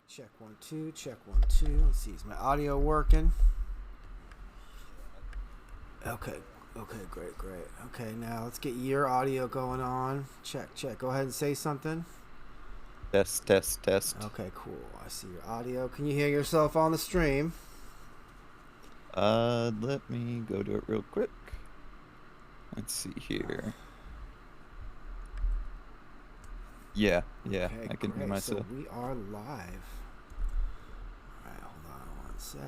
Check 1 2. Check 1 2. Let's see. Is my audio working? Okay. Okay. Great. Okay. Now let's get your audio going on. Check. Go ahead and say something. Test. Okay. Cool. I see your audio. Can you hear yourself on the stream? Let me go to it real quick. Let's see here. Yeah, Okay. I can hear Great. So myself. we are live. All right. Hold on 1 sec.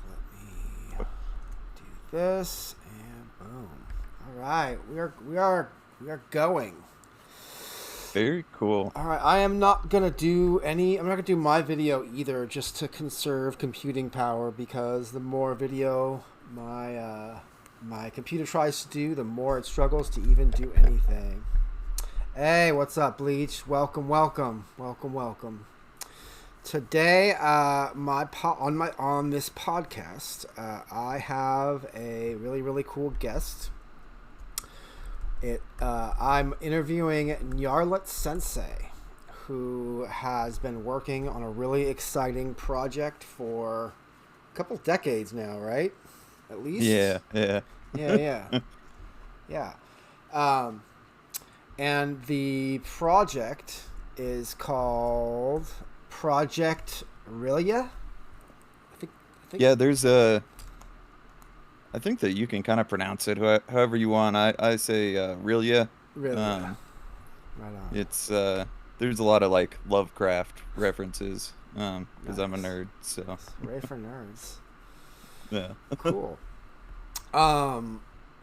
Let me do this and boom. All right. We are going. Very cool. All right, I'm not gonna do my video either, just to conserve computing power, because the more video my computer tries to do, the more it struggles to even do anything. Hey, what's up, Bleach? Welcome. Today, on this podcast, I have a really cool guest. I'm interviewing Nyarlat Sensei, who has been working on a really exciting project for a couple decades now, right? At least. Yeah. Yeah. Um, and the project is called Project Rilia. I think. Yeah, I think that you can kind of pronounce it however you want. I say Rilia. Rilia. Um, Right on. it's there's a lot of like Lovecraft references. Because I'm a Nice. nerd, so Hooray for nerds. yeah. Cool.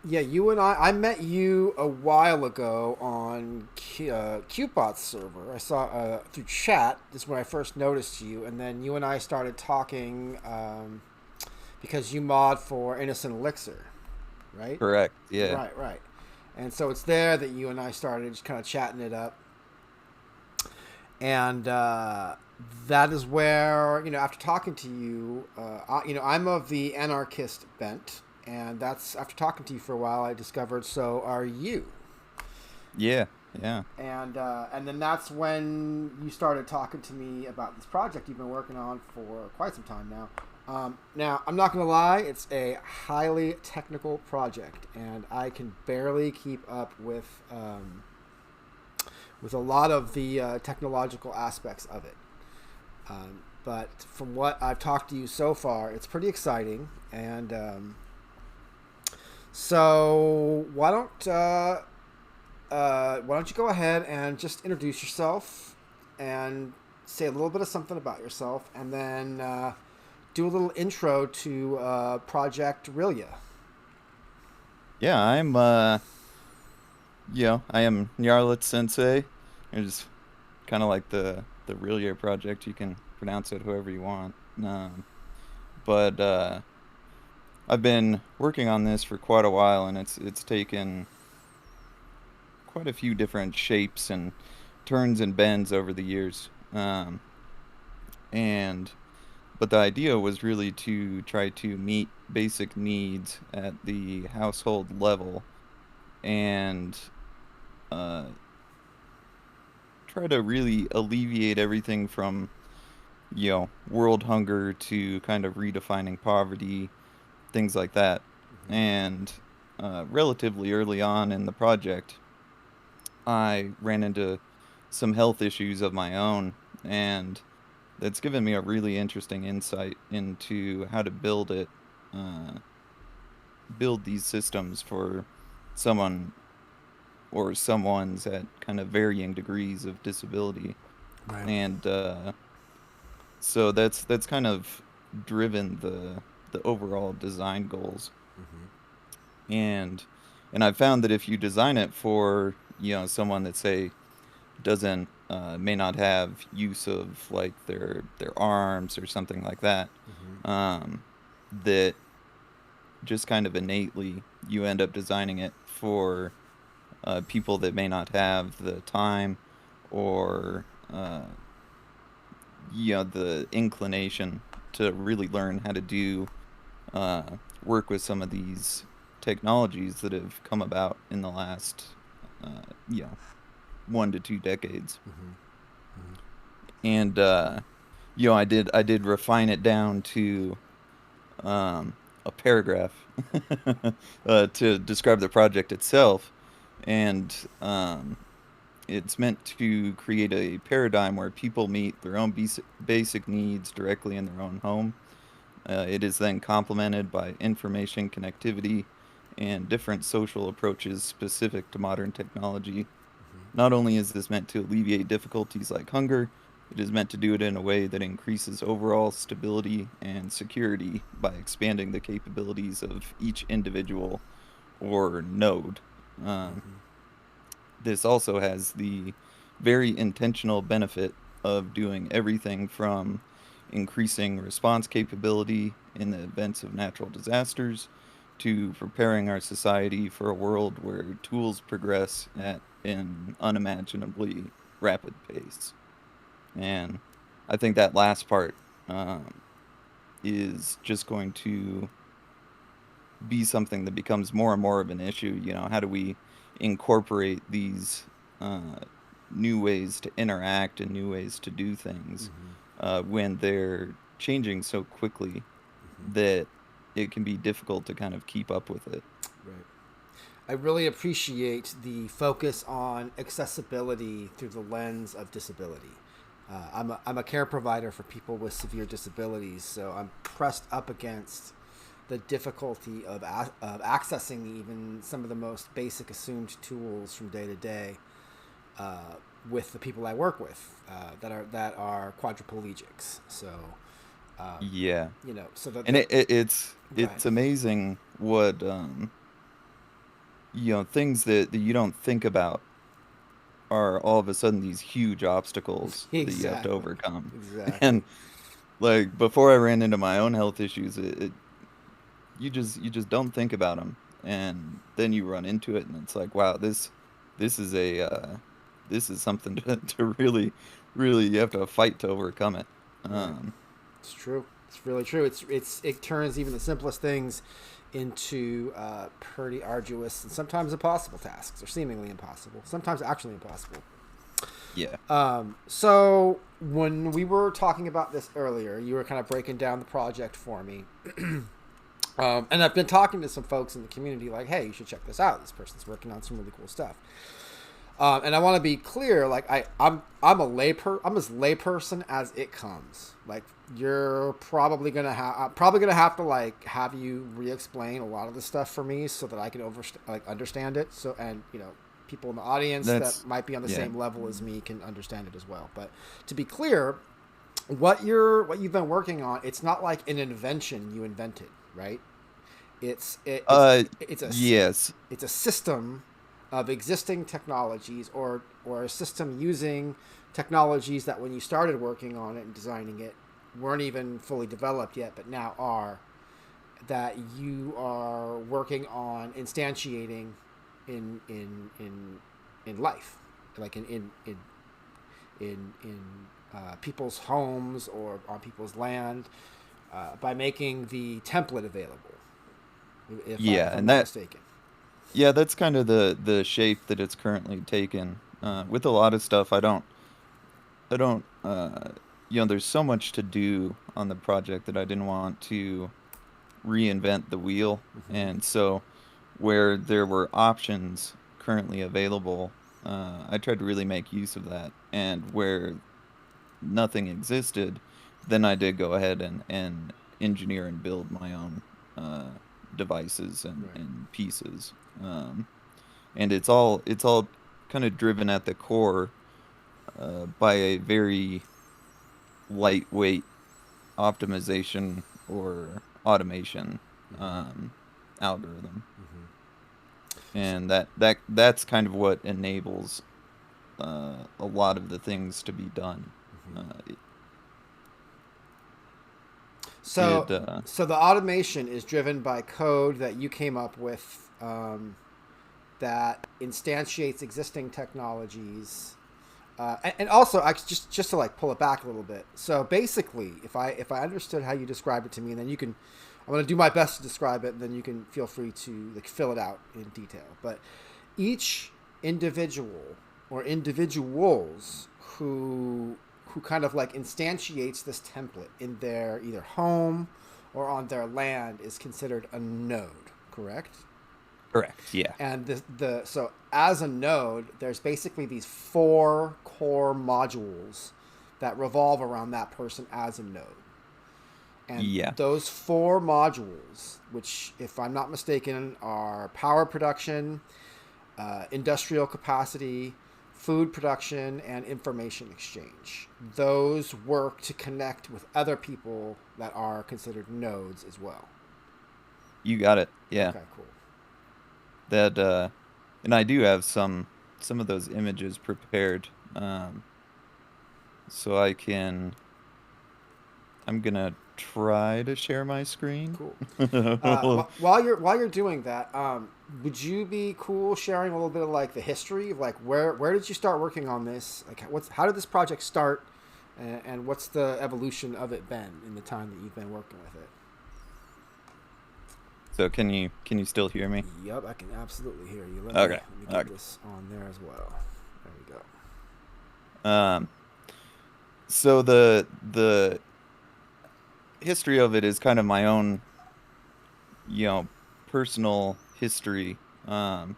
Yeah, you and I met you a while ago on Qbot's server. I saw through chat. This is when I first noticed you, and then you and I started talking because you mod for Innocent Elixir, right? Correct. Yeah. Right. And so it's there that you and I started just kind of chatting it up, and that is where, after talking to you, I'm of the Anarchist bent, and that's after talking to you for a while I discovered so are you. Yeah. And then that's when you started talking to me about this project you've been working on for quite some time now. Now, I'm not going to lie, it's a highly technical project, and I can barely keep up with a lot of the technological aspects of it. But from what I've talked to you so far, it's pretty exciting. And so why don't you go ahead and just introduce yourself and say a little bit of something about yourself, and then do a little intro to Project Rilia. Yeah, I am Nyarlat Sensei. It's kind of like the real year project. You can pronounce it however you want. But I've been working on this for quite a while, and it's taken quite a few different shapes and turns and bends over the years. And but the idea was really to try to meet basic needs at the household level and uh, try to really alleviate everything from world hunger to kind of redefining poverty, things like that. And relatively early on in the project, I ran into some health issues of my own, and that's given me a really interesting insight into how to uh, build these systems for someone or someone's at kind of varying degrees of disability. Right. And so that's kind of driven the overall design goals. And I've found that if you design it for someone that, say, doesn't may not have use of like their arms or something like that, that just kind of innately you end up designing it for people that may not have the time or the inclination to really learn how to do uh, work with some of these technologies that have come about in the last uh, you know 1 to 2 decades. And I did refine it down to a paragraph to describe the project itself, and it's meant to create a paradigm where people meet their own basic needs directly in their own home. It is then complemented by information connectivity and different social approaches specific to modern technology. Not only is this meant to alleviate difficulties like hunger, it is meant to do it in a way that increases overall stability and security by expanding the capabilities of each individual or node. Um, Mm-hmm. this also has the very intentional benefit of doing everything from increasing response capability in the events of natural disasters to preparing our society for a world where tools progress at an unimaginably rapid pace. And I think that last part um, is just going to be something that becomes more and more of an issue. How do we incorporate these uh, new ways to interact and new ways to do things Mm-hmm. when they're changing so quickly Mm-hmm. that it can be difficult to kind of keep up with it? Right. I really appreciate the focus on accessibility through the lens of disability. I'm a care provider for people with severe disabilities, so I'm pressed up against the difficulty of accessing even some of the most basic assumed tools from day to day uh, with the people I work with that are quadriplegics. So, um, Yeah. so that And the go ahead. it's amazing what things that you don't think about are all of a sudden these huge obstacles that you have to Exactly, overcome. exactly. And like before I ran into my own health issues, you just don't think about them, and then you run into it, and it's like, wow, this is a this is something to really you have to fight to overcome it. Right. Um, It's true. It's really true. It turns even the simplest things into pretty arduous and sometimes impossible tasks, or seemingly impossible. Sometimes actually impossible. yeah. So when we were talking about this earlier, you were kind of breaking down the project for me. And I've been talking to some folks in the community, like, "Hey, you should check this out. This person's working on some really cool stuff." And I want to be clear, like I'm I'm as layperson as it comes. Like you're probably gonna have I'm probably gonna have to like have you re-explain a lot of the stuff for me so that I can understand it. So and people in the audience that That's might be on the yeah. same level as me can understand it as well. But to be clear, what you've been working on, it's not like an invention you invented, right? It's it, it's Uh, it's a yes. it's a system of existing technologies, or a system using technologies that when you started working on it and designing it weren't even fully developed yet, but now are, that you are working on instantiating in life, like in people's homes or on people's land, by making the template available. Yeah, If I'm and not that mistaken. yeah, that's kind of the shape that it's currently taken. With a lot of stuff, I don't there's so much to do on the project that I didn't want to reinvent the wheel. Mm-hmm. And so where there were options currently available, I tried to really make use of that. And where nothing existed, then I did go ahead and engineer and build my own uh, devices Right. and pieces. And it's all kind of driven at the core by a very lightweight optimization or automation Mm-hmm. um, algorithm, Mm-hmm. So, and that's kind of what enables a lot of the things to be done. mm-hmm. Uh, it, so it so the automation is driven by code that you came up with, that instantiates existing technologies. And also, just to like pull it back a little bit. So basically, if I understood how you described it to me, and then you can, I'm going to do my best to describe it, and then you can feel free to like fill it out in detail. But each individual or individuals who kind of like instantiates this template in their either home or on their land is considered a node, correct? Correct. Yeah. And the so as a node, there's basically these four core modules that revolve around that person as a node. And Yeah. those four modules, which, if I'm not mistaken, are power production, industrial capacity, food production, and information exchange. Those work to connect with other people that are considered nodes as well. You got it. Yeah. Okay, cool. That and I do have some of those images prepared. So I'm gonna try to share my screen. Cool. Well, While you're doing that, would you be cool sharing a little bit of like the history of like where did you start working on this? Like, how did this project start, and what's the evolution of it been in the time that you've been working with it? so can you still hear me? Yep, I can absolutely hear you. Okay. Let me get this on there as well. There we go. Um, so the history of it is kind of my own, you know, personal history. Um,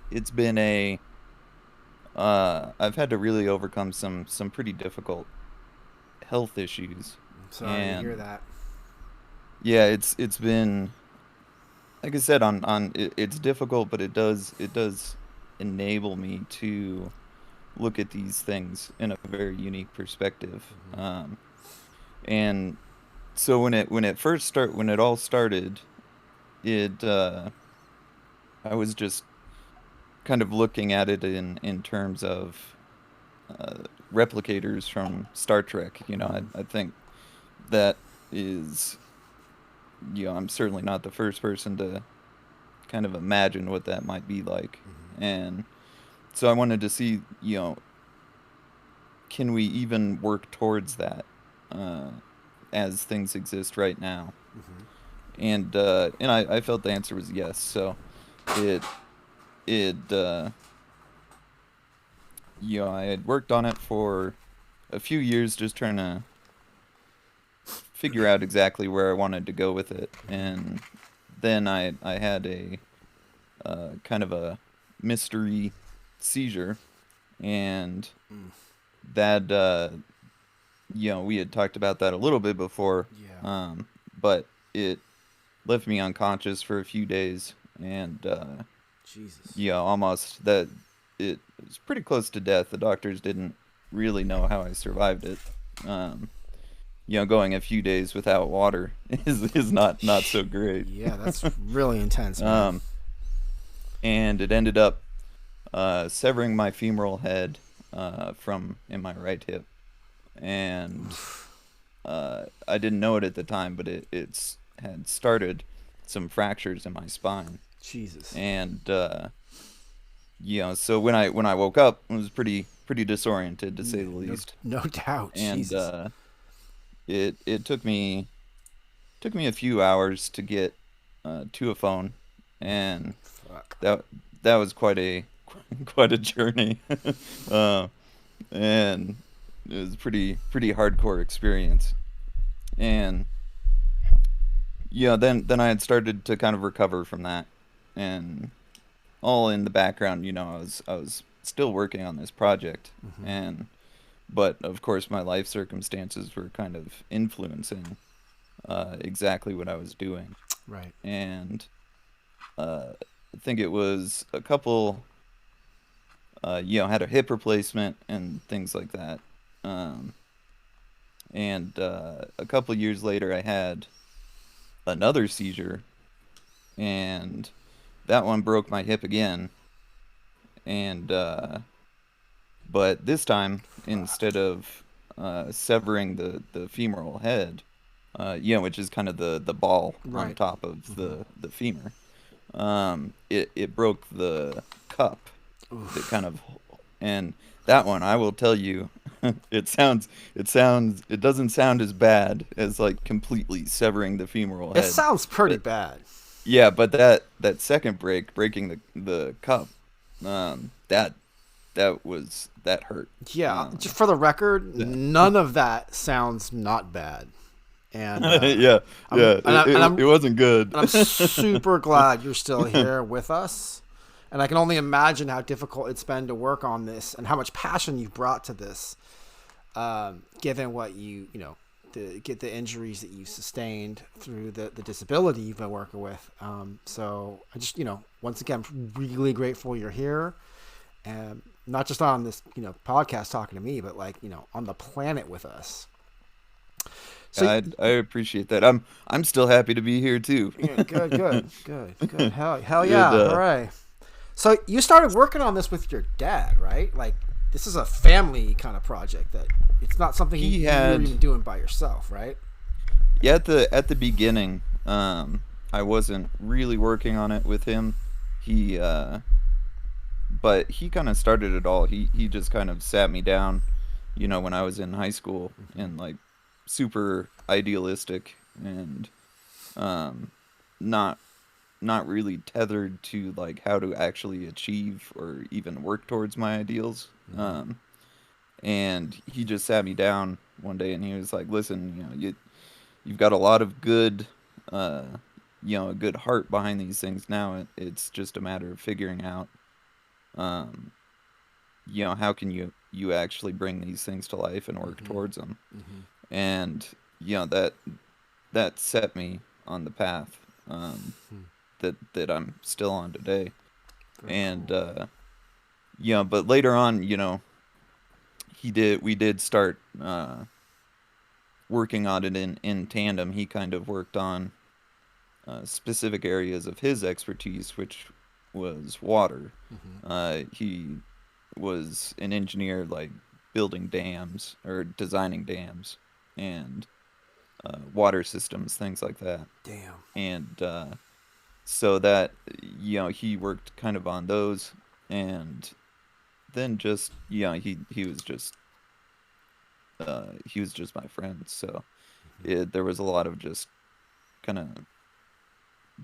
it's been a I've had to really overcome some pretty difficult health issues, I'm sorry to hear and that. yeah, it's been, like I said, it's difficult, but it does enable me to look at these things in a very unique perspective. Mm-hmm. And so when it all started, it I was just kind of looking at it in terms of replicators from Star Trek. Mm-hmm. I think that is, I'm certainly not the first person to kind of imagine what that might be like. Mm-hmm. And so I wanted to see, can we even work towards that uh, as things exist right now? Mm-hmm. And I felt the answer was yes. So it it I had worked on it for a few years, just trying to figure out exactly where I wanted to go with it. And then I had a kind of a mystery seizure, and Mm. that we had talked about that a little bit before, Yeah. but it left me unconscious for a few days, and Jesus. almost that it was pretty close to death. The doctors didn't really know how I survived it. Um, going a few days without water is not so great. Yeah, that's really intense, man. Um, and it ended up severing my femoral head from in my right hip, and I didn't know it at the time, but it's had started some fractures in my spine, Jesus. and so when I woke up, I was pretty disoriented, to say the No, least. no doubt. And Jesus. it took me a few hours to get to a phone, and Fuck. that was quite a quite a journey. uh, and it was a pretty hardcore experience. And then I had started to kind of recover from that, and all in the background, I was still working on this project, Mm-hmm. and but of course my life circumstances were kind of influencing exactly what I was doing. Right. And I think it was a couple, had a hip replacement and things like that. Um, and a couple years later, I had another seizure, and that one broke my hip again. And but this time, instead of severing the femoral head, which is kind of the ball on Right. top of Mm-hmm. the femur, it broke the cup that Oof. kind of, and that one, I will tell you, it doesn't sound as bad as like completely severing the femoral It head. sounds pretty But bad. yeah, but that second breaking the cup, that was that hurt. Yeah, just for the record, Yeah. none of that sounds not bad, and Yeah, I'm yeah. and, I, and I'm It wasn't good. and I'm super glad you're still here with us. And I can only imagine how difficult it's been to work on this and how much passion you've brought to this, given what get the injuries that you've sustained through the disability you've been working with. So I just, once again, I'm really grateful you're here, and not just on this, podcast talking to me, but like, on the planet with us. So I appreciate that. I'm still happy to be here too. yeah, good. Hell It yeah, hooray! So you started working on this with your dad, right? Like this is a family kind of project that it's not something he you're had even doing by yourself, right? yeah, at the beginning, I wasn't really working on it with him. He but he kind of started it all. He just kind of sat me down, when I was in high school, and like super idealistic and um not not really tethered to like how to actually achieve or even work towards my ideals. Mm-hmm. And he just sat me down one day and he was like, "Listen, you've got a lot of good, uh, a good heart behind these things now. It's just a matter of figuring out, um, how can you actually bring these things to life and work Mm-hmm. towards them." Mm-hmm. And that set me on the path, that I'm still on today. Very And cool. but later on, we did start working on it in tandem. He kind of worked on specific areas of his expertise, which was water. Mm-hmm. He was an engineer, like building dams or designing dams and water systems, things like that. Damn. And so that he worked kind of on those, and then just he was just my friend. So there was a lot of just kind of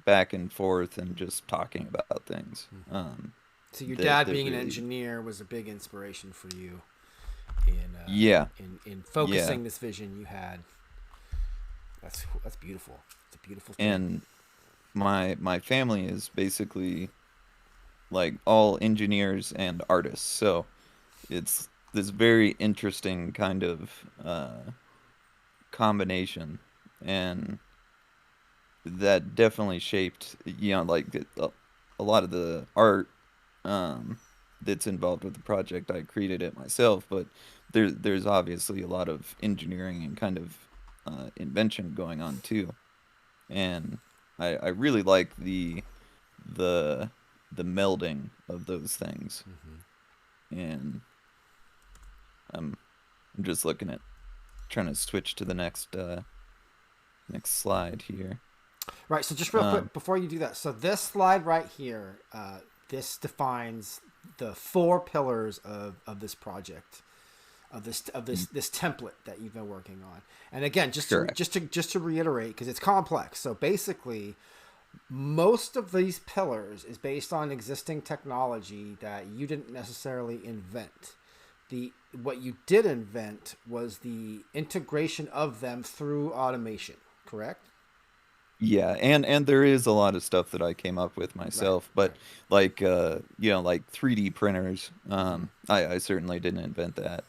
back and forth and just talking about things. Mm-hmm. So your That dad that being an really, engineer was a big inspiration for you in yeah, in yeah. focusing this vision you had. That's beautiful. It's a beautiful thing. And my family is basically like all engineers and artists. So it's this very interesting kind of combination, and that definitely shaped, like a lot of the art um, that's involved with the project. I created it myself, but there's obviously a lot of engineering and kind of invention going on too. And I really like the the melding of those things. Mm-hmm. And I'm I'm just looking at trying to switch to the next slide here. Right. So just real Um, quick before you do that, so this slide right here, this defines the four pillars of this project, this template that you've been working on. And again, Correct. just to reiterate, because it's complex. So basically, most of these pillars is based on existing technology that you didn't necessarily invent. The What you did invent was the integration of them through automation. Correct. Yeah, and there is a lot of stuff that I came up with Right. myself, but Right. like like 3D printers, Mm-hmm. I certainly didn't invent that.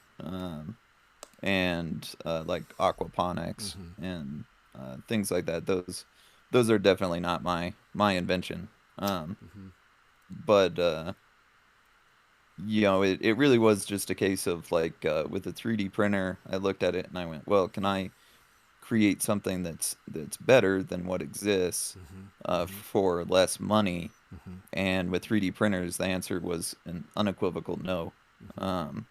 And like aquaponics Mm-hmm. and things like that. Those are definitely not my invention. Mm-hmm. But it really was just a case of like with a 3D printer, I looked at it and I went, well, can I create something that's better than what exists Mm-hmm. for less money? Mm-hmm. And with 3D printers, the answer was an unequivocal no. Mm-hmm. Um,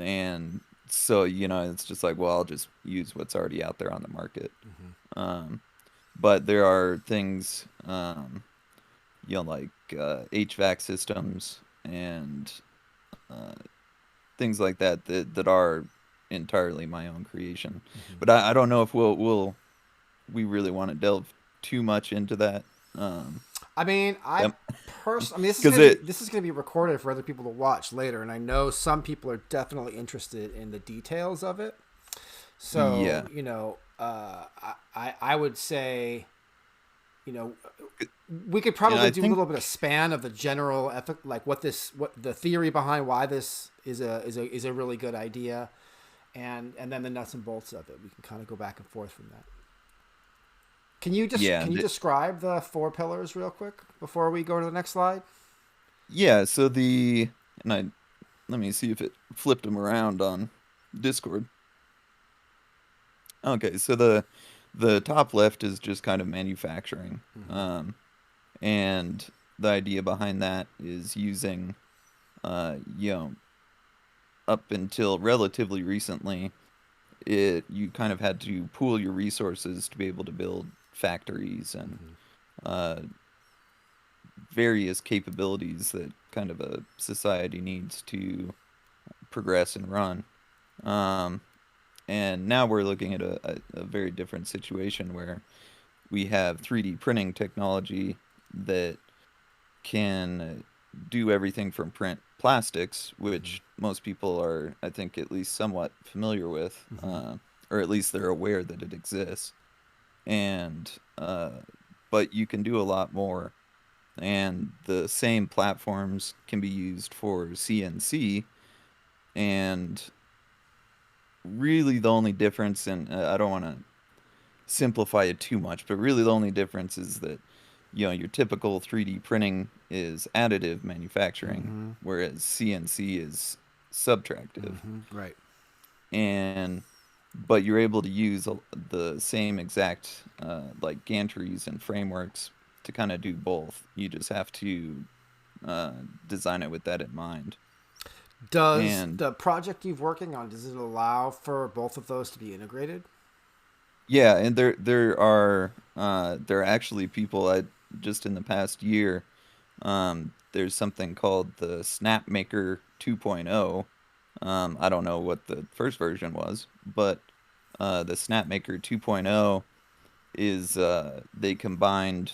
and so it's just like, well, I'll just use what's already out there on the market. Mm-hmm. Um, but there are things, like HVAC systems and uh, things like that are entirely my own creation. Mm-hmm. But I don't know if we really want to delve too much into that. I mean, I That I mean, because it this is gonna be recorded for other people to watch later, and I know some people are definitely interested in the details of it. So yeah. I would say, you know, we could And probably I do a think little bit of span of the general like what the theory behind why this is a really good idea, and then the nuts and bolts of it. We can kind of go back and forth from that. yeah, Can you describe the four pillars real quick before we go to the next slide? yeah. So the and I let me see if it flipped them around on Discord. Okay, so the top left is just kind of manufacturing. Mm-hmm. And the idea behind that is using you know, up until relatively recently, it you kind of had to pool your resources to be able to build factories and Mm-hmm. uh various capabilities that kind of a society needs to progress and run. Um, and now we're looking at a very different situation where we have 3D printing technology that can do everything from print plastics, Mm-hmm. which most people are, I think, at least somewhat familiar with, Mm-hmm. or at least they're aware that it exists. And, but you can do a lot more. And the same platforms can be used for CNC. And really, the only difference, and I don't want to simplify it too much, but really the only difference is that, your typical 3D printing is additive manufacturing, Mm-hmm. whereas CNC is subtractive. Mm-hmm. Right. And but you're able to use the same exact like gantries and frameworks to kind of do both. You just have to uh, design it with that in mind. Does And the project you're working on does it allow for both of those to be integrated? yeah, and there are actually people I just in the past year. There's something called the Snapmaker 2.0. I don't know what the first version was, but the Snapmaker 2.0 is they combined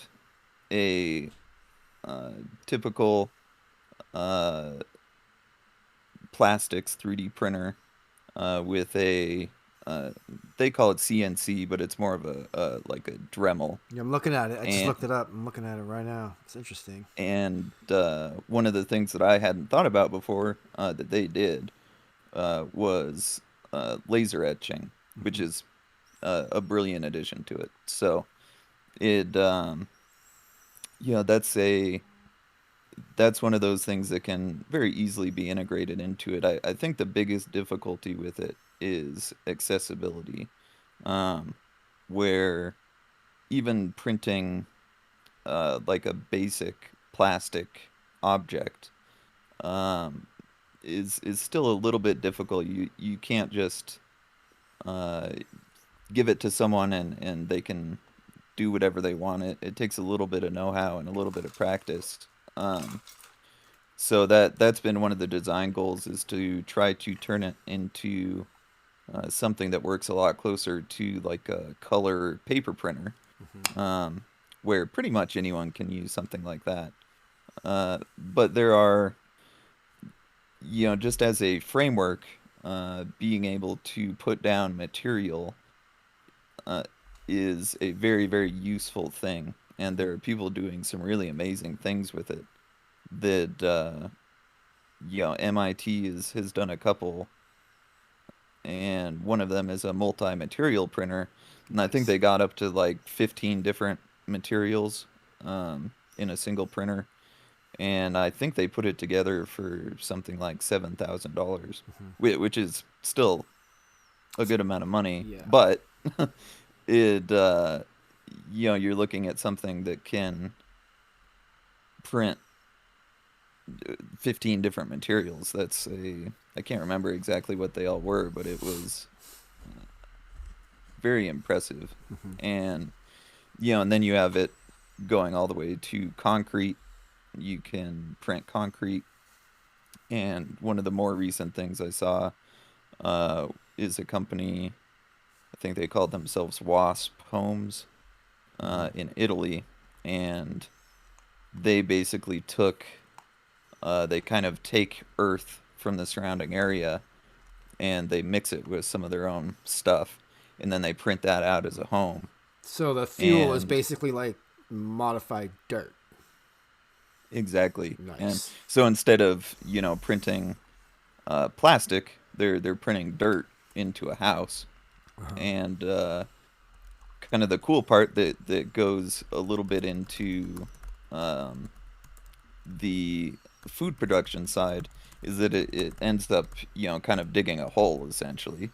a uh, typical uh, plastics 3D printer with a uh, they call it CNC, but it's more of a like a Dremel. Yeah, I'm looking at it. I just And looked it up. I'm looking at it right now. It's interesting. one of the things that I hadn't thought about before that they did was laser etching, which Mm-hmm. is a brilliant addition to it. So it that's a that's one of those things that can very easily be integrated into it. I think the biggest difficulty with it is accessibility, um, where even printing like a basic plastic object um, is still a little bit difficult. You can't just uh, give it to someone and they can do whatever they want. It takes a little bit of know-how and a little bit of practice. Um, so that's been one of the design goals is to try to turn it into something that works a lot closer to like a color paper printer, Mm-hmm. um, where pretty much anyone can use something like that. But there are, just as a framework, being able to put down material uh, is a very, very useful thing. And there are people doing some really amazing things with it that, MIT has done a couple, and one of them is a multi-material printer. And I think Nice. they got up to like 15 different materials in a single printer. And I think they put it together for something like $7,000, Mm-hmm. which is still a good amount of money. Yeah. But it, you're looking at something that can print 15 different materials. I can't remember exactly what they all were, but it was very impressive. Mm-hmm. And, and then you have it going all the way to concrete. You can print concrete. And one of the more recent things I saw uh, is a company, I think they called themselves Wasp Homes Mm-hmm. in Italy. And they basically took they kind of take earth from the surrounding area and they mix it with some of their own stuff, and then they print that out as a home. So the fuel is And basically like modified dirt. exactly. And Nice. so instead of, printing plastic, they're printing dirt into a house. And kind of the cool part that goes a little bit into um, the food production side is that it ends up, kind of digging a hole essentially,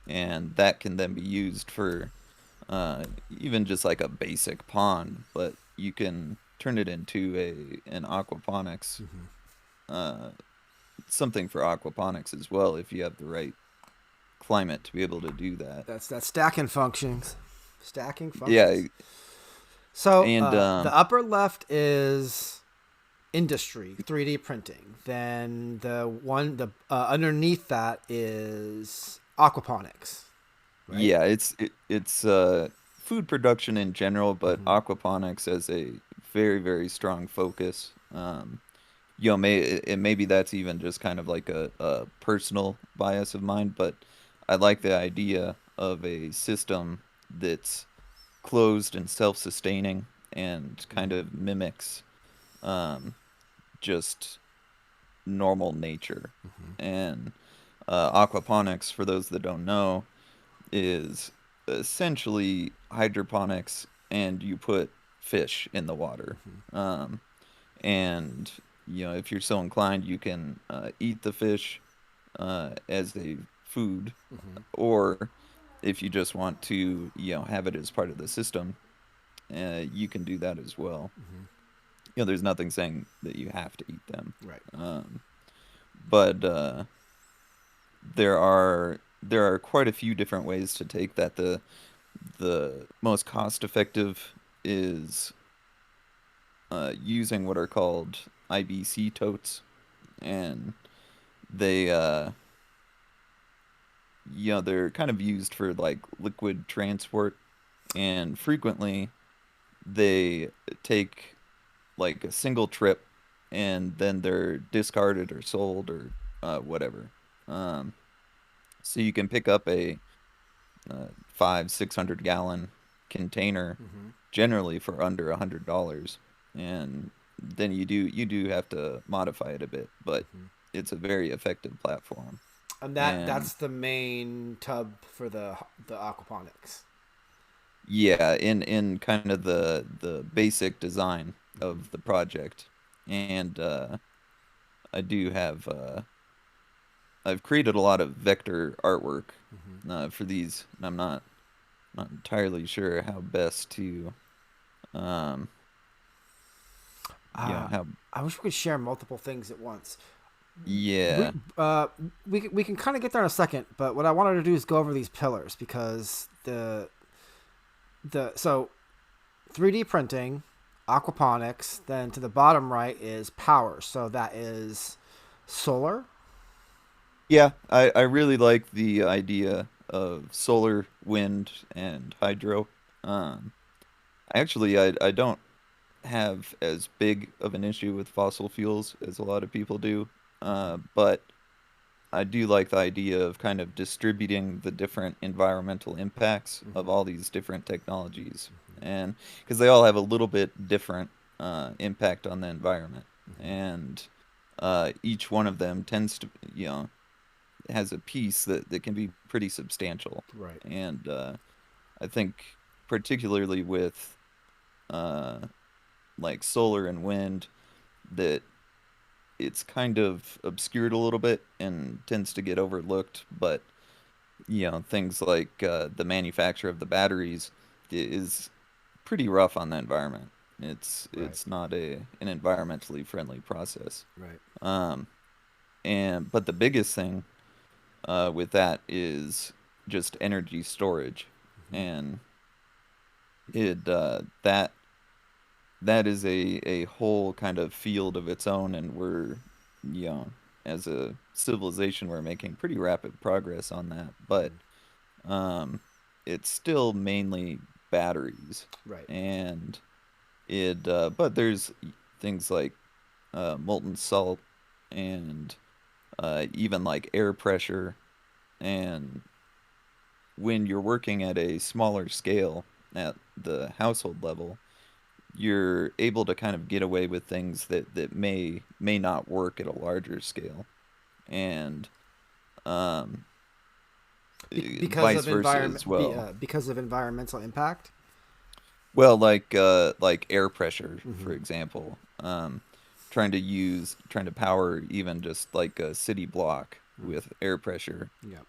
and that can then be used for even just like a basic pond, but you can turn it into an aquaponics, uh, something for aquaponics as well if you have the right climate to be able to do that. That's stacking functions. Stacking Yeah, functions. So and the upper left is industry, 3D printing. Then the underneath that is aquaponics, right? yeah, it's food production in general, but Mm-hmm. aquaponics as a very, very strong focus. Maybe that's even just kind of like a personal bias of mine, but I like the idea of a system that's closed and self-sustaining and kind Mm-hmm. of mimics um, just normal nature. Mm-hmm. And aquaponics, for those that don't know, is essentially hydroponics, and you put fish in the water. Mm-hmm. Um, and if you're so inclined, you can eat the fish as a food, Mm-hmm. or if you just want to, have it as part of the system, you can do that as well. Mm-hmm. There's nothing saying that you have to eat them, Right. um, but there are quite a few different ways to take that. The most cost effective is using what are called IBC totes, and they they're kind of used for like liquid transport, and frequently they take like a single trip and then they're discarded or sold or whatever. Um, so you can pick up a 500-600 gallon container Mm-hmm. generally for under $100, and then you do have to modify it a bit, but Mm-hmm. it's a very effective platform. And And that's the main tub for the aquaponics. yeah, in kind of the basic design Mm-hmm. of the project, and I do have I've created a lot of vector artwork Mm-hmm. for these, and I'm not entirely sure how best to um Uh, how I wish we could share multiple things at once. We yeah. uh we can kind of get there in a second, but what I wanted to do is go over these pillars because so 3D printing, aquaponics, then to the bottom right is power. So that is solar. Yeah, I really like the idea of solar, wind, and hydro. Um, I don't have as big of an issue with fossil fuels as a lot of people do, but I do like the idea of kind of distributing the different environmental impacts of Mm-hmm. all these different technologies, and because they all have a little bit different impact on the environment, Mm-hmm. and each one of them tends to, has a piece that can be pretty substantial. Right. And I think particularly with uh, like solar and wind, that it's kind of obscured a little bit and tends to get overlooked. But things like the manufacture of the batteries is pretty rough on the environment. It's Right. it's not an environmentally friendly process. Right. Um, and but the biggest thing with that is just energy storage, Mm-hmm. and it that is a whole kind of field of its own, and we're, you know as a civilization, we're making pretty rapid progress on that, but Mm-hmm. um, it's still mainly batteries, Right. and it but things like molten salt and even like air pressure. And when you're working at a smaller scale at the household level, you're able to kind of get away with things that may not work at a larger scale, and um, Because of vice versa as well. because of environmental impact. Well, like air pressure, for Hmm. example. Trying to power even just like a city block with air pressure Yeah.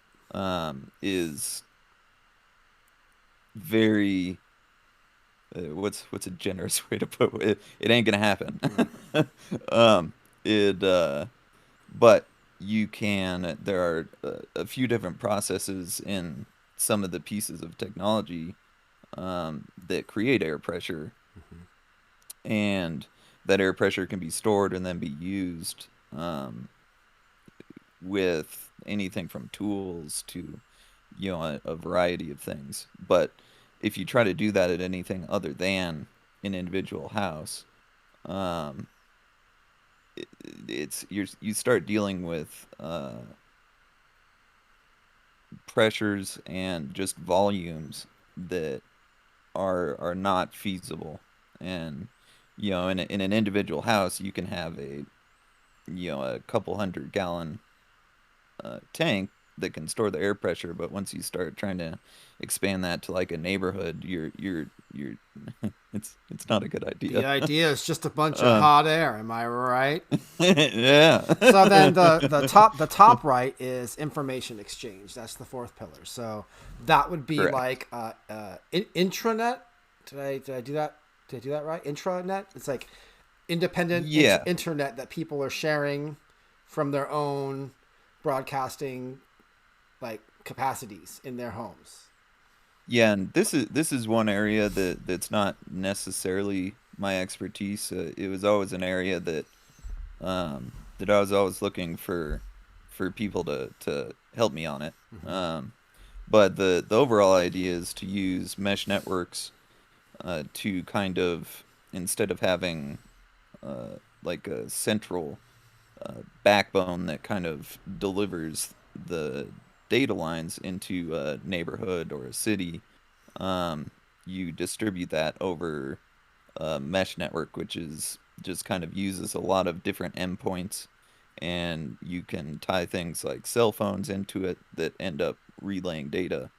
is very what's a generous way to put it? It ain't gonna happen. Right. um, it but you can. There are a few different processes in some of the pieces of technology that create air pressure, Hmm. and that air pressure can be stored and then be used with anything from tools to a variety of things. But if you try to do that at anything other than an individual house, um, you start dealing with pressures and just volumes that are not feasible. And in an individual house, you can have a couple 100 gallon tank that can store the air pressure, but once you start trying to expand that to like a neighborhood, you're it's not a good The idea. idea is just a bunch of um, hot air. Am I right? yeah. So then the top right is information exchange. That's the fourth pillar. So that would be Correct. like intranet. Did I do that? Did I do that right? Intranet. It's like independent Yeah. internet that people are sharing from their own broadcasting like capacities in their homes. Yeah, and this is one area that's not necessarily my expertise. It was always an area that I was always looking for people to help me on it. Mm-hmm. Um, but the overall idea is to use mesh networks to kind of, instead of having like a central backbone that kind of delivers the data lines into a neighborhood or a city, um, you distribute that over a mesh network, which is just kind of uses a lot of different endpoints, and you can tie things like cell phones into it that end up relaying data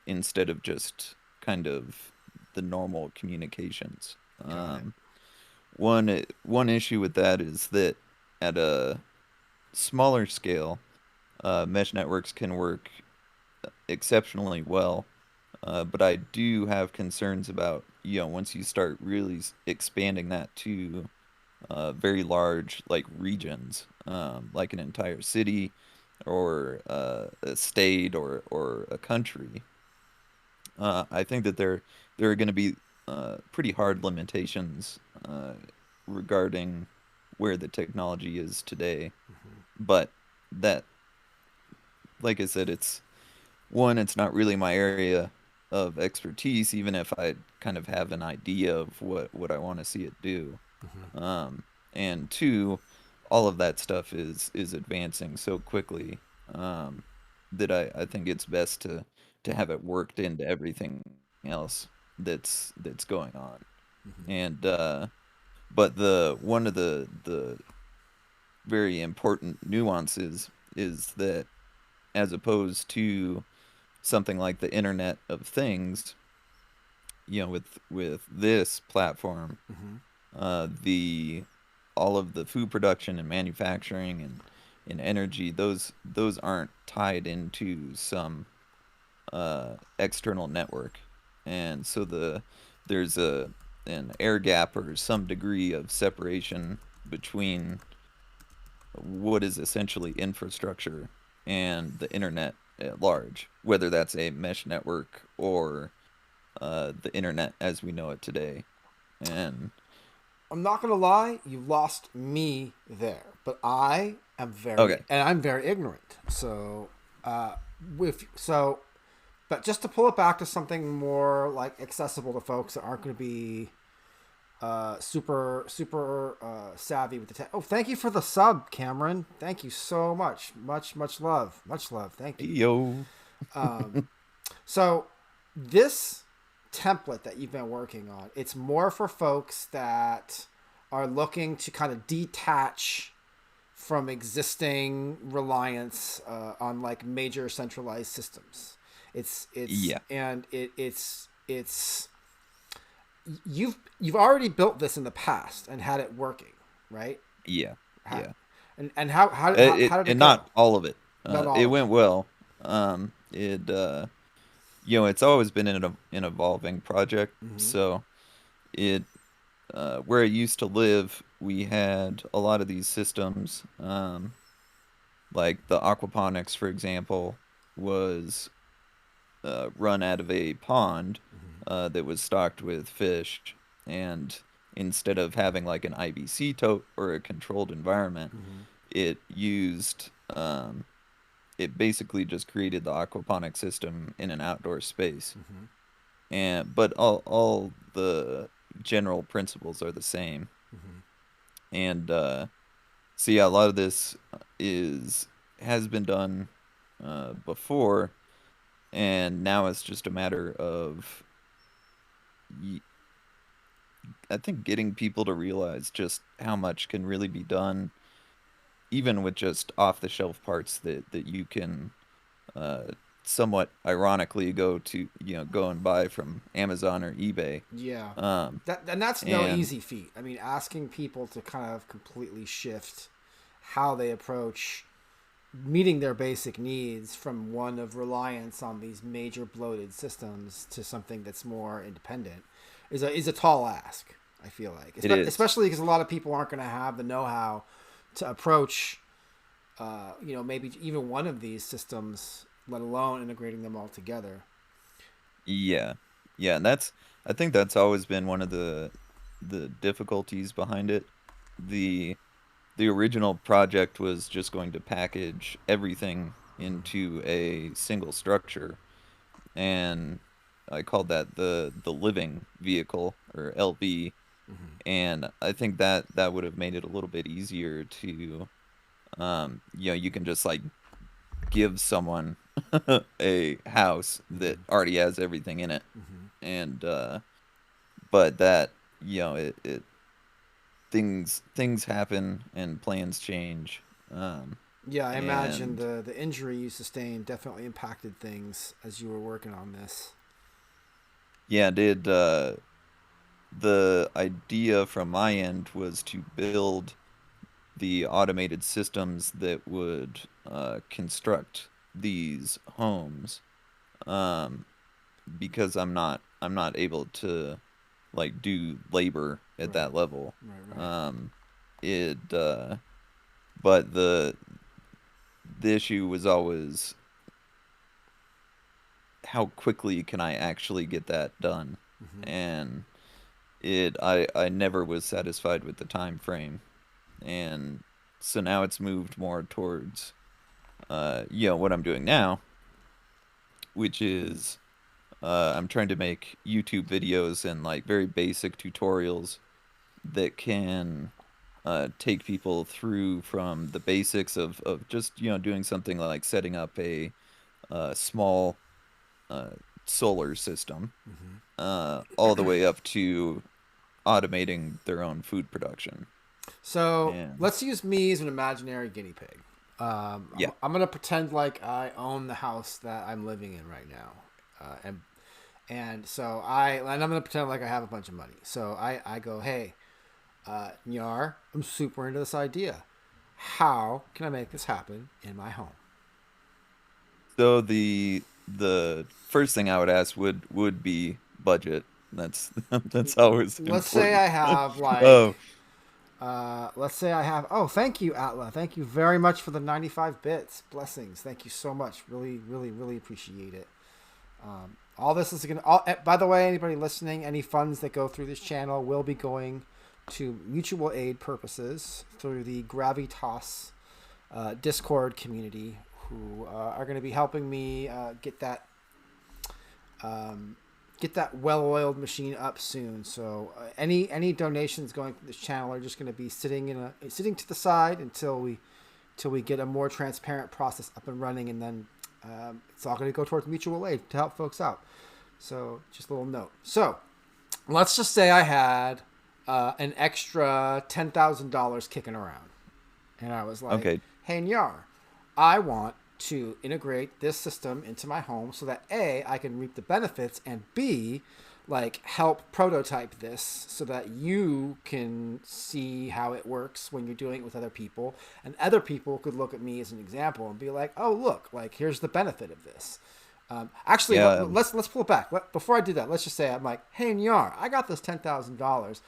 instead of just kind of the normal communications. Got it. One issue with that is that at a smaller scale, mesh networks can work exceptionally well. But I do have concerns about, once you start really expanding that to very large, like regions, like an entire city or a state or a country. I think that there are going to be pretty hard limitations regarding where the technology is today. Mm-hmm. But that, like I said, it's not really my area of expertise, even if I kind of have an idea of what I want to see it do. Mm-hmm. Um, and two, all of that stuff is advancing so quickly um, that I think it's best to have it worked into everything else that's going on. Mm-hmm. And but the one of the very important nuances is that, as opposed to something like the Internet of Things, with this platform, Mm-hmm. the all of the food production and manufacturing and energy, those aren't tied into some external network, and so there's an air gap or some degree of separation between what is essentially infrastructure and the internet at large, whether that's a mesh network or the internet as we know it today. And I'm not gonna lie, you lost me there, but okay, I'm very ignorant. So, with so, but just to pull it back to something more like accessible to folks that aren't going to be super savvy with the tech. Oh, thank you for the sub, Cameron. Thank you so much. Much love. Much love. Thank you. Yo. So this template that you've been working on, it's more for folks that are looking to kind of detach from existing reliance on like major centralized systems. Yeah. It's you've already built this in the past and had it working, right? Yeah. How, Yeah. and how It, how did it and go? not all of it. Not It all of it. went well. It it's always been an evolving project. Mm-hmm. So it where I used to live, we had a lot of these systems. Like the aquaponics, for example, was run out of a pond Mm-hmm. that was stocked with fish, and instead of having like an IBC tote or a controlled environment, Mm-hmm. it used it basically just created the aquaponic system in an outdoor space. Mm-hmm. And but all the general principles are the same. Mm-hmm. And so yeah, a lot of this is has been done before, and now it's just a matter of I think getting people to realize just how much can really be done, even with just off the shelf parts that you can uh, somewhat ironically go and buy from Amazon or eBay. Yeah. Um, And that's no and easy feat. I mean, asking people to kind of completely shift how they approach meeting their basic needs from one of reliance on these major bloated systems to something that's more independent is a tall ask. I feel like, it is. especially because a lot of people aren't going to have the know-how to approach, maybe even one of these systems, let alone integrating them all together. Yeah. Yeah, and that's I think that's always been one of the difficulties behind it. The the original project was just going to package everything Mm-hmm. into a single structure, and I called that the living vehicle, or LV, Mm-hmm. and I think that would have made it a little bit easier to you can just like give someone a house that Mm-hmm. already has everything in it, Mm-hmm. and but that it things happen and plans change, Yeah, I imagine and the injury you sustained definitely impacted things as you were working on this. yeah, did the idea from my end was to build the automated systems that would construct these homes, um, because I'm not able to like do labor at Right, that level. right. Um, it but the issue was always how quickly can I actually get that done, Mm-hmm. and I never was satisfied with the time frame, and so now it's moved more towards what I'm doing now, which is I'm trying to make YouTube videos and like very basic tutorials that can take people through from the basics of just doing something like setting up a small uh, solar system, Mm-hmm. all the way up to automating their own food production. So And let's use me as an imaginary guinea pig. yeah, I'm gonna pretend like I own the house that I'm living in right now, and I'm gonna pretend like I have a bunch of money. So I go, hey, Nyar, I'm super into this idea. How can I make this happen in my home? so the first thing I would ask would be budget. That's that's always Let's say important. I have Oh, let's say I have. Oh, thank you, Atla. Thank you very much for the 95 bits. Blessings. Thank you so much. Really appreciate it. All this is going to. By the way, anybody listening, any funds that go through this channel will be going to mutual aid purposes through the Gravitas Discord community, who are going to be helping me get that get that well-oiled machine up soon. So any donations going to this channel are just going to be sitting to the side until we get a more transparent process up and running, and then it's all going to go towards mutual aid to help folks out. So just a little note. So let's just say I had an extra $10,000 kicking around, and I was like, Okay. "Hey Nyar, I want to integrate this system into my home so that A, I can reap the benefits, and B, like help prototype this so that you can see how it works when you're doing it with other people, and other people could look at me as an example and be like, oh look, like here's the benefit of this. Actually, Yeah. let's pull it back. Before I do that, let's just say I'm like, hey Nyar, I got this $10,000,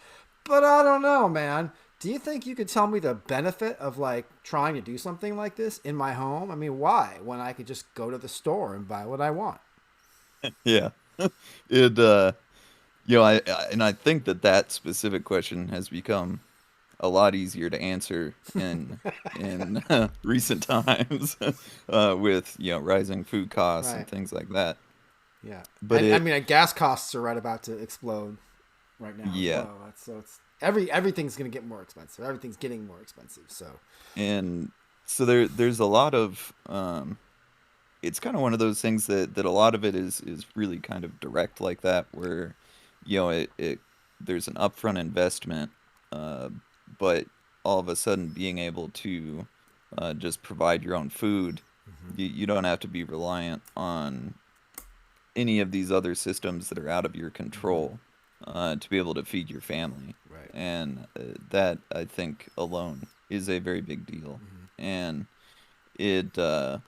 but I don't know, man. Do you think you could tell me the benefit of like trying to do something like this in my home? I mean, why? When I could just go to the store and buy what I want. Yeah. It and I think that that specific question has become a lot easier to answer in recent times with rising food costs and Right. things like that. Yeah. But And I it mean, gas costs are right about to explode right now as yeah, well. So it's everything's going to get more expensive. Everything's getting more expensive. So and so there's a lot of it's kind of one of those things that a lot of it is really kind of direct like that where it there's an upfront investment uh but all of a sudden being able to just provide your own food, you don't have to be reliant on any of these other systems that are out of your control to be able to feed your family. right. And that, I think, alone is a very big deal. And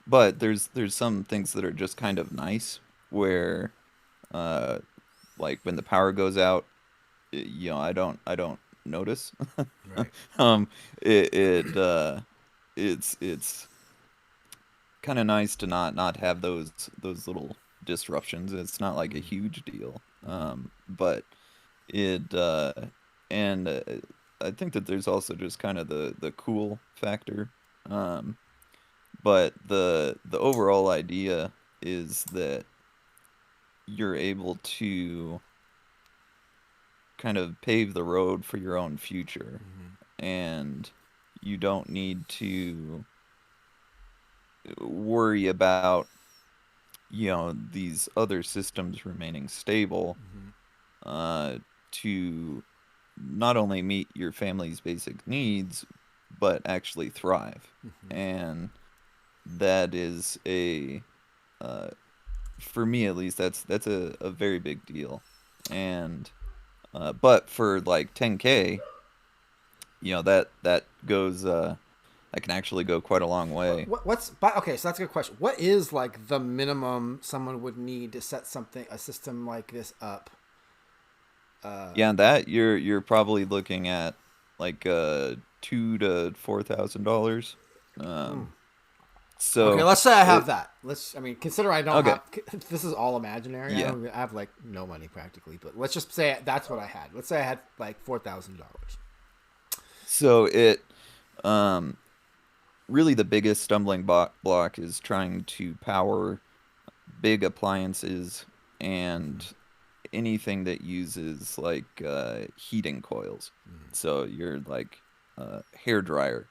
but there's some things that are just kind of nice where, uh, like when the power goes out, I don't notice. Right. um, it's kind of nice to not have those little disruptions. It's not like a huge deal, but it and I think that there's also just kind of the cool factor. Um, but the overall idea is that you're able to kind of pave the road for your own future, and you don't need to worry about these other systems remaining stable uh, to not only meet your family's basic needs but actually thrive. And that is a uh, for me at least that's a very big deal. And but for like 10K, that goes that can actually go quite a long way. Okay, so that's a good question. What is like the minimum someone would need to set a system like this up? Yeah, and that you're probably looking at like $2,000 to $4,000. Um, Okay, so let's say I have it that. I mean, consider I don't okay, have. This is all imaginary. yeah. I have like no money practically, but let's just say that's what I had. Let's say I had like $4,000. So it um really the biggest stumbling block is trying to power big appliances and anything that uses like heating coils. So your like hair dryer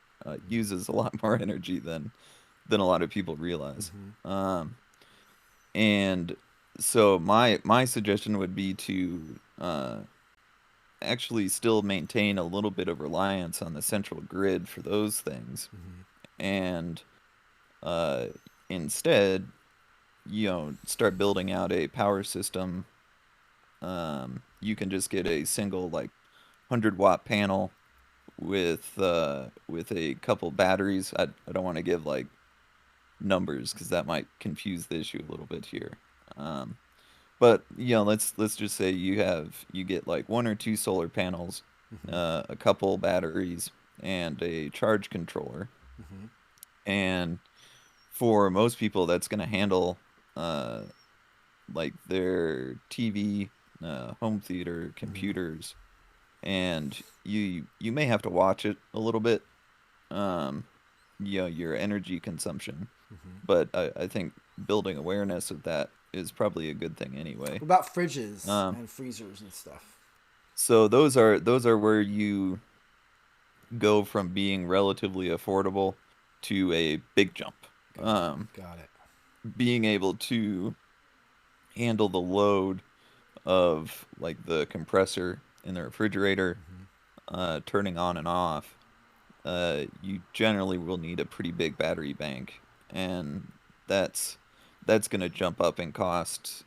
uses a lot more energy than a lot of people realize. Um, and so my suggestion would be to actually still maintain a little bit of reliance on the central grid for those things, and uh, instead, start building out a power system. You can just get a single like 100-watt panel with a couple batteries. I don't want to give like numbers because that might confuse the issue a little bit here. Um, but let's just say you get like one or two solar panels, a couple batteries, and a charge controller. And for most people, that's going to handle uh, like their TV, home theater, computers, and you may have to watch it a little bit. Um, your energy consumption, but I think building awareness of that is probably a good thing anyway. What about fridges Um, and freezers and stuff? so those are where you go from being relatively affordable to a big jump. Got it. Um, Got it. being able to handle the load of like the compressor in the refrigerator, Hmm. turning on and off, you generally will need a pretty big battery bank, and that's that's going to jump up in cost,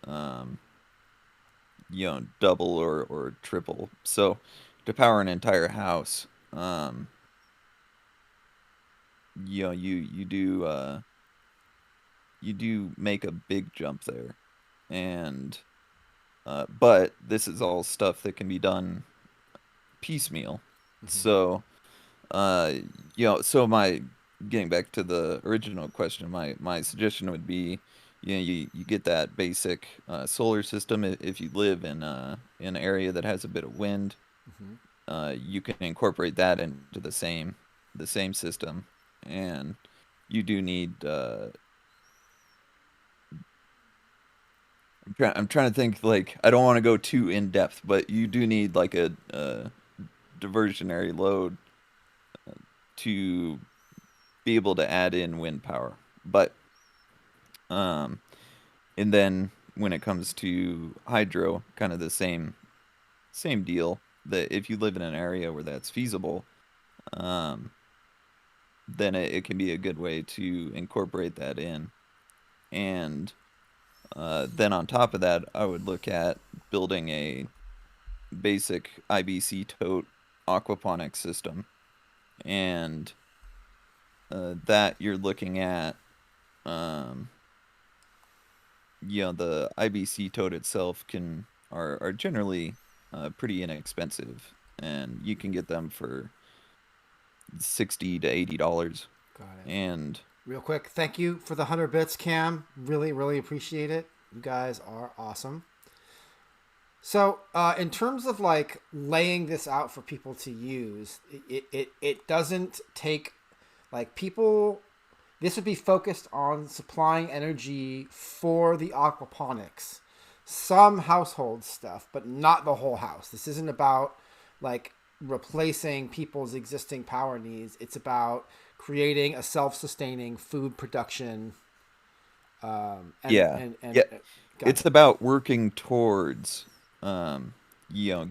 double or triple. So to power an entire house, you do make a big jump there, and but this is all stuff that can be done piecemeal. Hmm. So Uh, so my getting back to the original question, my suggestion would be, you get that basic solar system. If you live in an area that has a bit of wind, Hmm. you can incorporate that into the same system, and you do need. I'm trying to think, like, I don't want to go too in depth, but you do need like a diversionary load to be able to add in wind power. But um, and then when it comes to hydro, kind of the same deal. That if you live in an area where that's feasible, um, then it can be a good way to incorporate that in. And then on top of that, I would look at building a basic IBC tote aquaponics system, and that you're looking at, um, the IBC tote itself are generally pretty inexpensive, and you can get them for $60 to $80. Got it. And Real quick, thank you for the 100 bits, Cam. Really, really appreciate it. You guys are awesome. So, in terms of like laying this out for people to use, it doesn't take like people. This would be focused on supplying energy for the aquaponics, some household stuff, but not the whole house. This isn't about like replacing people's existing power needs. It's about creating a self-sustaining food production. yeah, And yeah, got it's it. about working towards,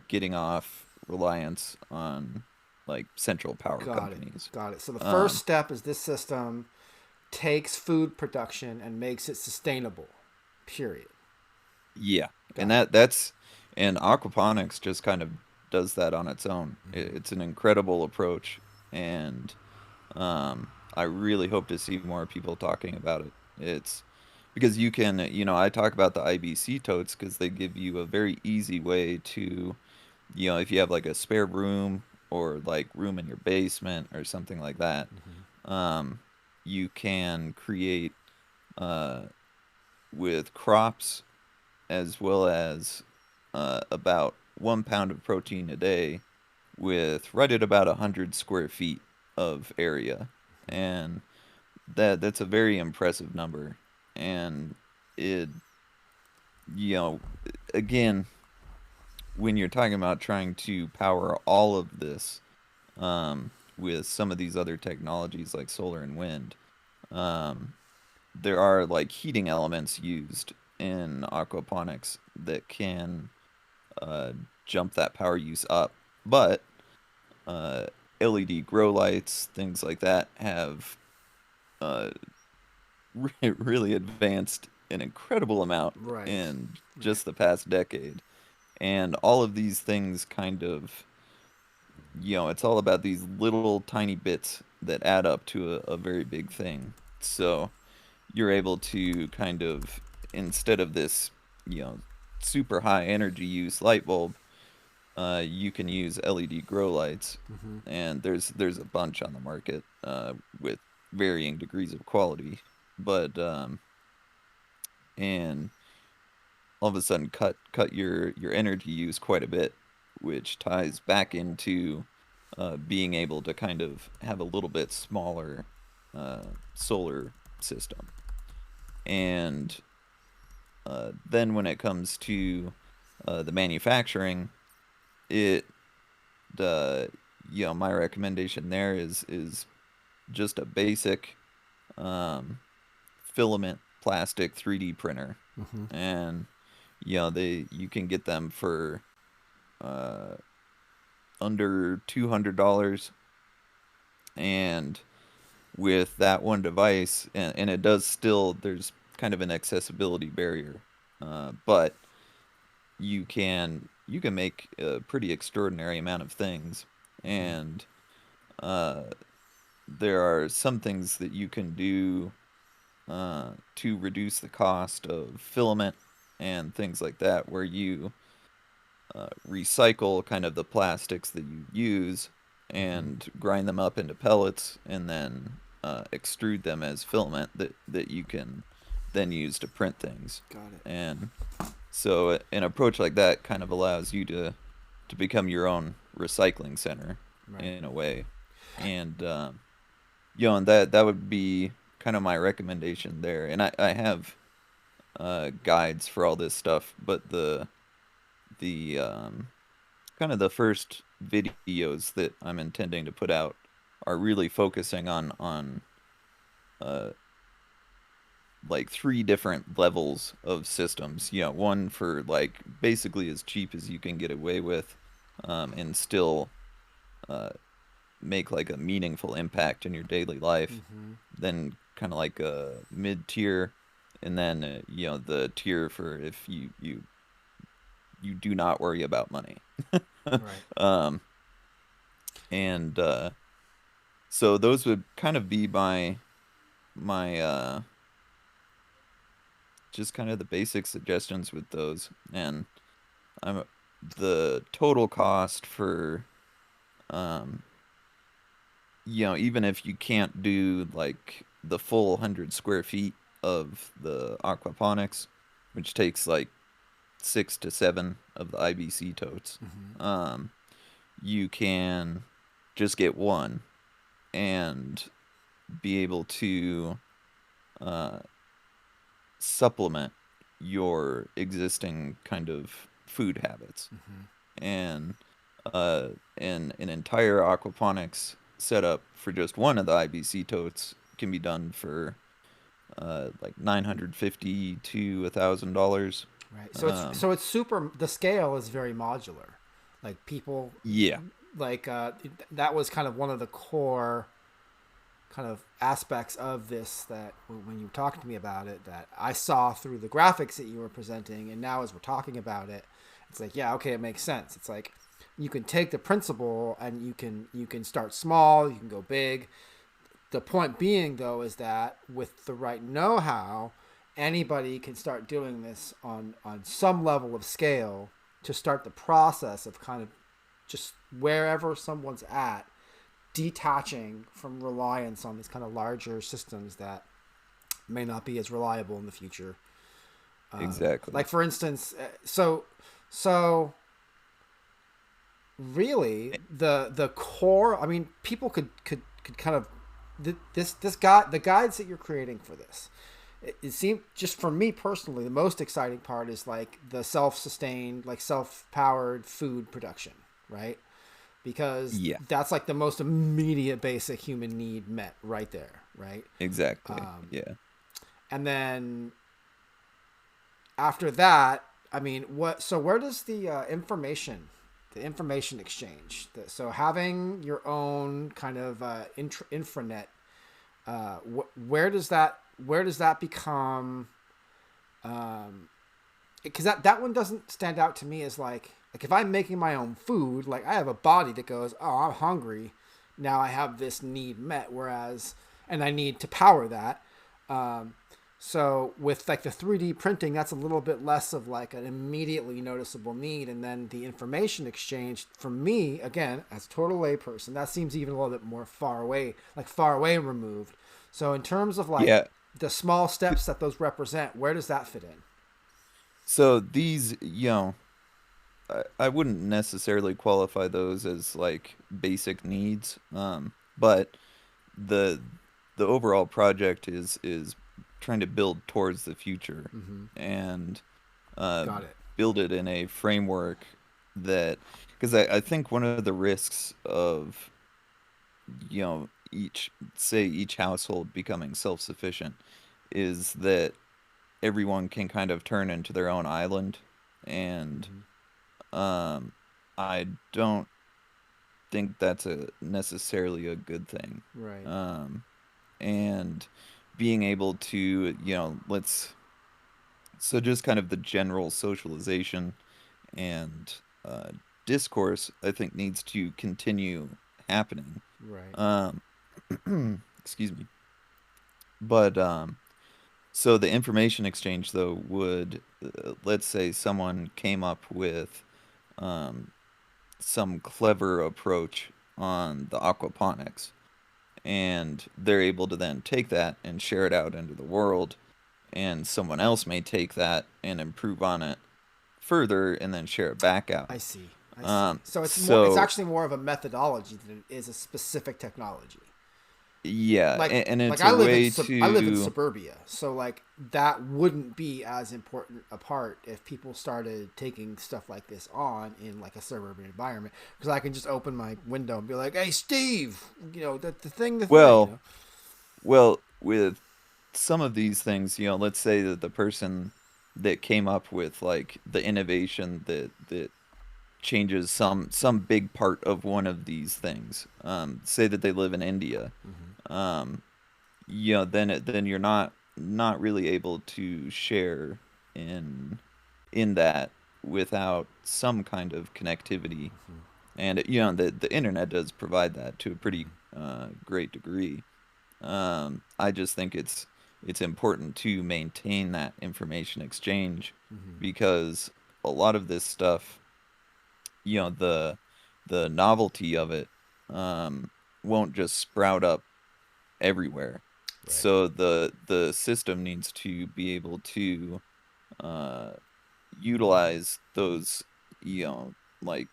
getting off reliance on like central power Got it. companies. Got it. So the first Um, step is this system takes food production and makes it sustainable. Period. yeah, and Got it. and aquaponics just kind of does that on its own. Mm-hmm. It's an incredible approach, and I really hope to see more people talking about it. It's because I talk about the IBC totes because they give you a very easy way to, if you have like a spare room or like room in your basement or something like that, Mm-hmm. um, you can create uh, with crops as well as about 1 pound of protein a day with right at about 100 square feet of area, and that's a very impressive number. And it, you know, again, when you're talking about trying to power all of this, with some of these other technologies like solar and wind, um, there are like heating elements used in aquaponics that can uh, jump that power use up. But uh, LED grow lights, things like that, have uh, really advanced an incredible amount Right. in Right. just the past decade. And all of these things kind of, it's all about these little tiny bits that add up to a very big thing. So you're able to kind of, instead of this, you know, super high energy use light bulb, you can use LED grow lights, Mm-hmm. and there's a bunch on the market with varying degrees of quality, but and all of a sudden cut your energy use quite a bit, which ties back into being able to kind of have a little bit smaller solar system. And then when it comes to the manufacturing, it uh, my recommendation there is just a basic um, filament plastic 3D printer, Mm-hmm. and they you can get them for uh, under $200, and with that one device, and it does still there's kind of an accessibility barrier, but you can make a pretty extraordinary amount of things, Mm-hmm. and uh, there are some things that you can do to reduce the cost of filament and things like that, where you recycle kind of the plastics that you use Mm-hmm. and grind them up into pellets and then extrude them as filament that you can then use to print things. Got it. And so an approach like that kind of allows you to become your own recycling center Right. in a way. And and that would be kind of my recommendation there. And I have guides for all this stuff, but the kind of the first videos that I'm intending to put out are really focusing on uh like three different levels of systems. One for like basically as cheap as you can get away with, and still uh make like a meaningful impact in your daily life. Mm-hmm. Then kind of like a mid tier, and then the tier for if you do not worry about money. Right. um and so those would kind of be my just kind of the basic suggestions with those. And I'm the total cost for um even if you can't do like the full 100 square feet of the aquaponics, which takes like 6 to 7 of the IBC totes, Mm-hmm. um you can just get one and be able to uh, supplement your existing kind of food habits. Mm-hmm. And an entire aquaponics setup for just one of the IBC totes can be done for like 950 to $1,000. Right. Um, So it's super. The scale is very modular. Like people, yeah, like that was kind of one of the core kind of aspects of this that when you were talking to me about it that I saw through the graphics that you were presenting, and now as we're talking about it, it's like yeah, okay, it makes sense. It's like you can take the principle and you can start small, you can go big. The point being though is that with the right know-how, anybody can start doing this on some level of scale to start the process of kind of just wherever someone's at, detaching from reliance on these kind of larger systems that may not be as reliable in the future. exactly. Like for instance, so really the core. I mean, people could kind of this guy the guides that you're creating for this. It seemed just for me personally, the most exciting part is like the self-sustained, like self-powered food production, right? Because Yeah, that's like the most immediate basic human need met right there, right? exactly. Um, Yeah. and then after that, I mean, what? So where does the information exchange? So having your own kind of intranet, where does that become? Because that one doesn't stand out to me as like if I'm making my own food, like I have a body that goes, oh, I'm hungry. Now I have this need met, whereas, and I need to power that. Um, so with like the 3D printing, that's a little bit less of like an immediately noticeable need. And then the information exchange for me, again, as a total layperson, that seems even a little bit more far away removed. So in terms of like Yeah. the small steps that those represent, where does that fit in? So these, I wouldn't necessarily qualify those as like basic needs, but the the overall project is trying to build towards the future Mm-hmm. and uh, Got it. build it in a framework that, because I think one of the risks of, each household becoming self-sufficient is that everyone can kind of turn into their own island, and Mm-hmm. um, I don't think that's a necessarily a good thing. Right. Um, and being able to, let's so just kind of the general socialization and uh, discourse, I think needs to continue happening. Right. Um, excuse me. But so the information exchange though would, let's say someone came up with um, some clever approach on the aquaponics, and they're able to then take that and share it out into the world, and someone else may take that and improve on it further and then share it back I out. see. I see. So it's more. It's So actually more of a methodology than it is a specific technology. yeah, Like and like it's a I live in way I live in to, suburbia, so like that wouldn't be as important a part if people started taking stuff like this on in like a suburban environment, because I can just open my window and be like, "Hey, Steve, the thing," well, with some of these things, let's say that the person that came up with like the innovation that changes some big part of one of these things. Say that they live in India. Mm-hmm. Um, then you're not really able to share in in that without some kind of connectivity. Mm-hmm. And the internet does provide that to a pretty great degree. I just think it's important to maintain that information exchange, Mm-hmm. because a lot of this stuff, the novelty of it won't just sprout up everywhere. Right. So the system needs to be able to uh, utilize those, you know, like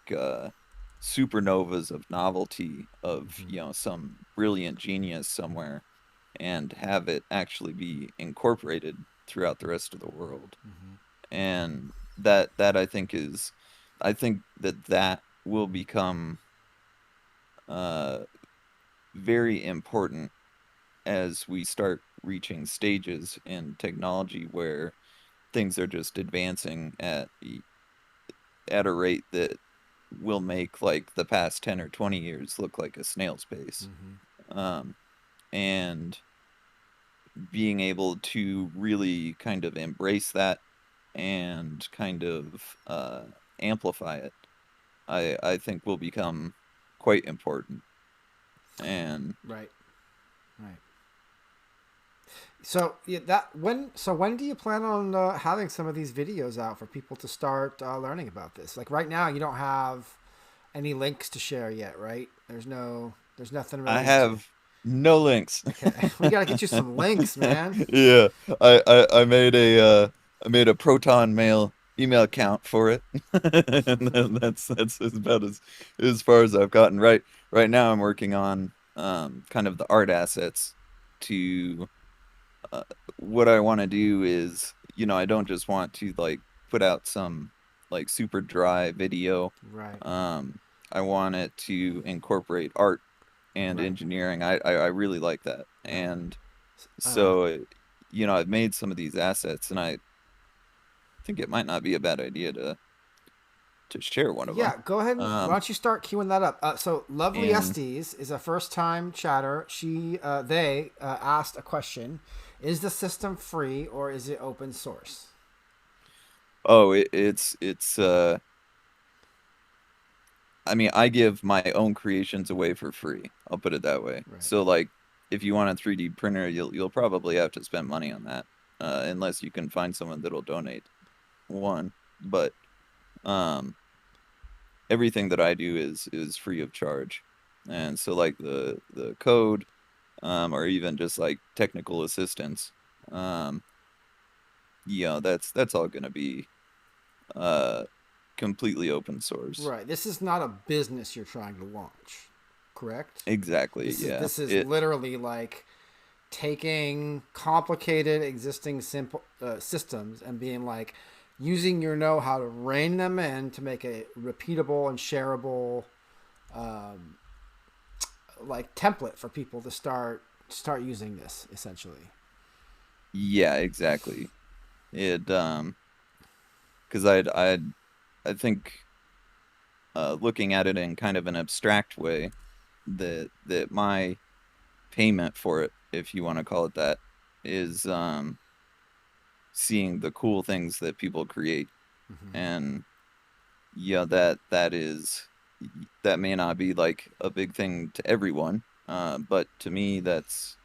supernovas of novelty of, Mm-hmm. some brilliant genius somewhere, and have it actually be incorporated throughout the rest of the world. Mm-hmm. And that I think that will become uh, very important as we start reaching stages in technology where things are just advancing at a rate that will make like the past 10 or 20 years look like a snail's pace. Mm-hmm. Um, and being able to really kind of embrace that and kind of amplify it, I think will become quite important. And Right. Right. So yeah, that when do you plan on having some of these videos out for people to start learning about this? Like right now, you don't have any links to share yet, right? There's nothing I really to. have no links. Okay, we gotta get you some links, man. Yeah, I made I made a Proton Mail email account for it, and then that's about as far as I've gotten. Right now, I'm working on kind of the art assets to uh, what I want to do is, I don't just want to like put out some like super dry video. Right, Um, I want it to incorporate art and right, engineering. I really like that. right. And Uh, so, I've made some of these assets, and I think it might not be a bad idea to share one of them. yeah, go ahead and why Um, don't you start queuing that up? So Lovely and Estes is a first time chatter. They asked a question: is the system free or is it open source? oh, it's I mean, I give my own creations away for free. I'll put it that way. Right. So like, if you want a 3D printer, you'll probably have to spend money on that, unless you can find someone that'll donate one. But um, everything that I do is free of charge. And so like the code, or even just like technical assistance, um, that's all gonna be uh completely open source. Right. This is not a business you're trying to launch, correct? Exactly, This is yeah. this is It literally like taking complicated existing simple systems and being like using your know-how to rein them in to make a repeatable and shareable like template for people to start using this essentially. Yeah, exactly. It because I think looking at it in kind of an abstract way, that my payment for it, if you want to call it that, is seeing the cool things that people create. And yeah, that may not be like a big thing to everyone, but to me that's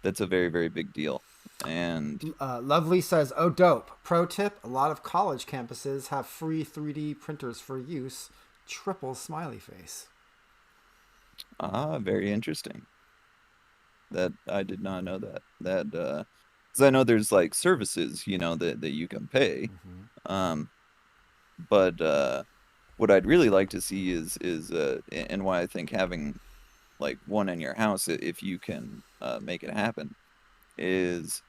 a very, very big deal. And Lovely says, "Oh, dope. Pro tip: a lot of college campuses have free 3D printers for use." Triple smiley face. very interesting. That I did not know that. That 'cause I know there's like services, that you can pay. Um, but what I'd really like to see and why I think having like one in your house, if you can make it happen, is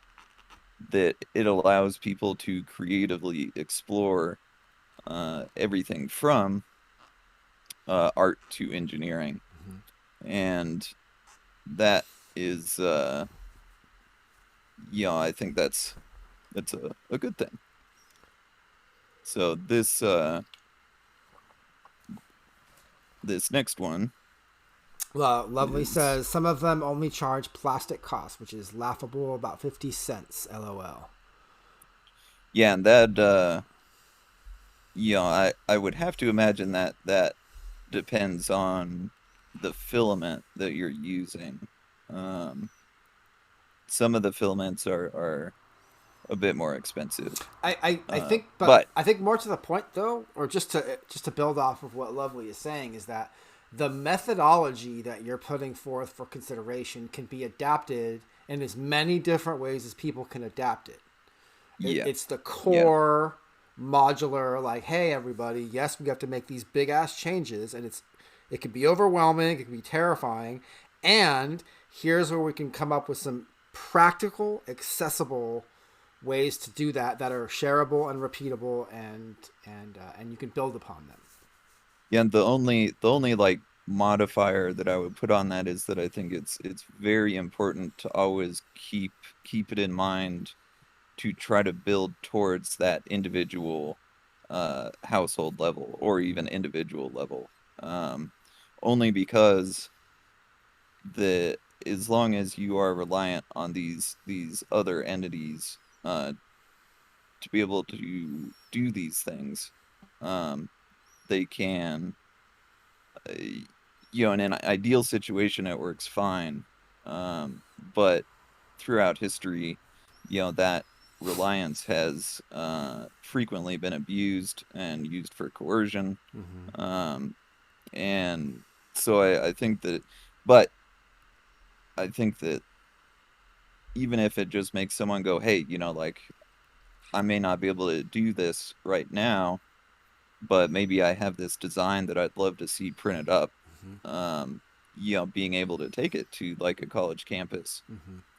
that it allows people to creatively explore everything from art to engineering, and that is, I think that's a good thing. So this next one Lovely is, says, some of them only charge plastic costs, which is laughable, about 50 cents. LOL. yeah, and that I would have to imagine that depends on the filament that you're using. Um, some of the filaments are a bit more expensive. I think, but But I think more to the point though, or just to build off of what Lovely is saying, is that the methodology that you're putting forth for consideration can be adapted in as many different ways as people can adapt it. yeah, It's the yeah, core modular, like, hey everybody, yes, we have to make these big ass changes, and it can be overwhelming, it can be terrifying, and here's where we can come up with some practical, accessible ways to do that are shareable and repeatable, and you can build upon them. yeah. And the only like modifier that I would put on that is that I think it's very important to always keep it in mind to try to build towards that individual household level or even individual level. Um, only because the as long as you are reliant on these other entities to be able to do these things, um, they can, uh, in an ideal situation, it works fine. But throughout history, that reliance has frequently been abused and used for coercion. Um, and so I think that, but I think that even if it just makes someone go, hey, like I may not be able to do this right now, but maybe I have this design that I'd love to see printed up. Um, being able to take it to like a college campus,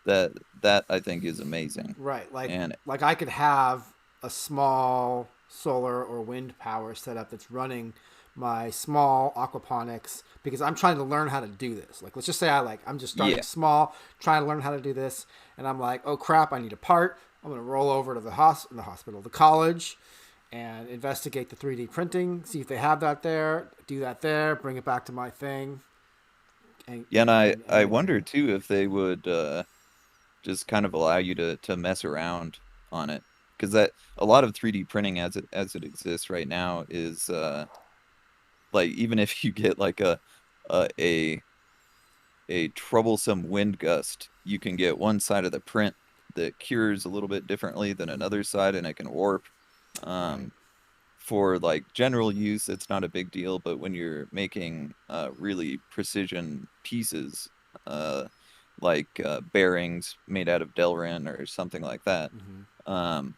that I think is amazing. Right, And like I could have a small solar or wind power setup that's running my small aquaponics because I'm trying to learn how to do this. Like, let's just say I'm just starting yeah, small, trying to learn how to do this, and I'm like, oh crap, I need a part. I'm gonna roll over to the college, and investigate the 3D printing, see if they have that there, do that there, bring it back to my thing, and yeah, and and I get wonder going. too if they would just kind of allow you to mess around on it, because that a lot of 3D printing as it exists right now is like even if you get like a a a troublesome wind gust, you can get one side of the print that cures a little bit differently than another side, and it can warp. Right. Um, for like general use, it's not a big deal, but when you're making really precision pieces, uh, like bearings made out of Delrin or something like that, um,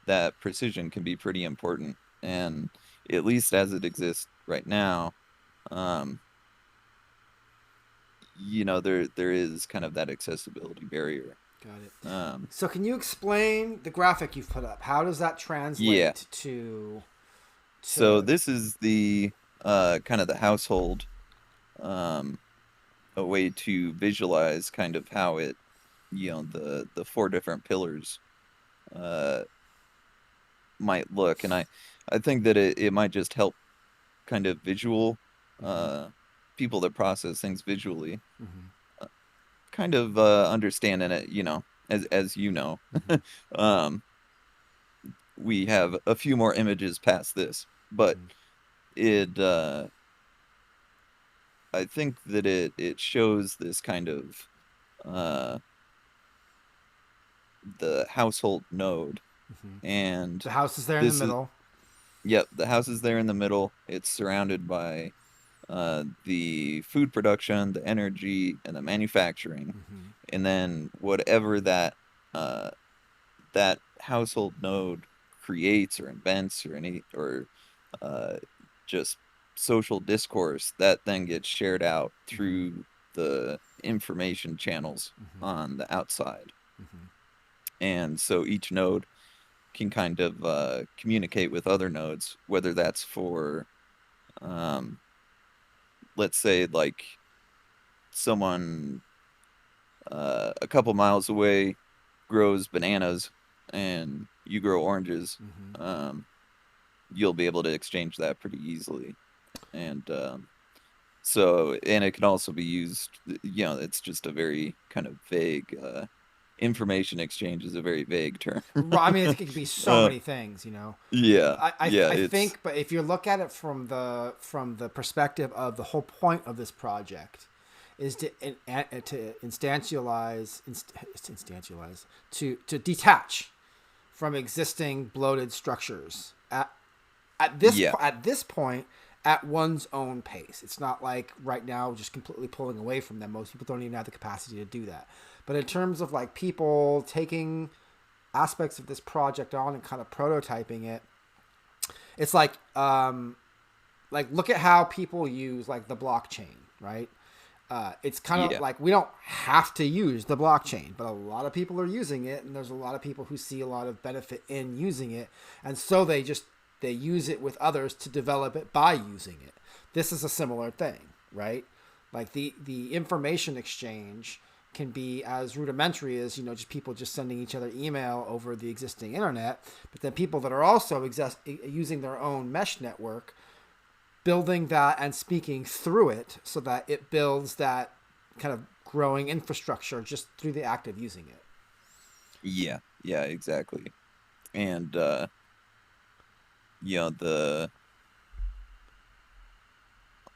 that precision can be pretty important. And at least as it exists right now, um, there is kind of that accessibility barrier. Got it. Um, So can you explain the graphic you've put up? How does that yeah. translate to So to? this is the kind of the household, um, a way to visualize kind of how it, the four different pillars uh, might look, and I think that it might just help kind of visual Mm-hmm, uh, people that process things visually, mm-hmm, uh, kind of understanding it, as you know. mm-hmm, um, we have a few more images past this, but mm-hmm, it I think that it shows this kind of uh, the household node, mm-hmm. and The house is there in the this is middle. yep, the house is there in the middle. It's surrounded by the food production, the energy, and the manufacturing, Mm-hmm, and then whatever uh, that household node creates or invents or uh, just social discourse that then gets shared out mm-hmm, through the information channels mm-hmm, on the outside. mm-hmm, And so each node can kind of communicate with other nodes, whether that's for, um, let's say, like someone a couple miles away grows bananas and you grow oranges. mm-hmm. Um, you'll be able to exchange that pretty easily. And and it can also be used, it's just a very kind of vague, information exchange is a very vague term. I mean, it could be so uh, many things, you know. yeah, yeah, I it's, think, but if you look at it from the perspective of the whole point of this project, is to instantialize to detach from existing bloated structures yeah, at this point at one's own pace. It's not like right now just completely pulling away from them. Most people don't even have the capacity to do that. But in terms of like people taking aspects of this project on and kind of prototyping it, it's like look at how people use like the blockchain, right? It's kind of yeah, like we don't have to use the blockchain, but a lot of people are using it, and there's a lot of people who see a lot of benefit in using it, and so they use it with others to develop it by using it. This is a similar thing, right? Like the information exchange can be as rudimentary as just people just sending each other email over the existing internet, but then people that are also using their own mesh network, building that and speaking through it so that it builds that kind of growing infrastructure just through the act of using it. yeah, yeah, exactly. And the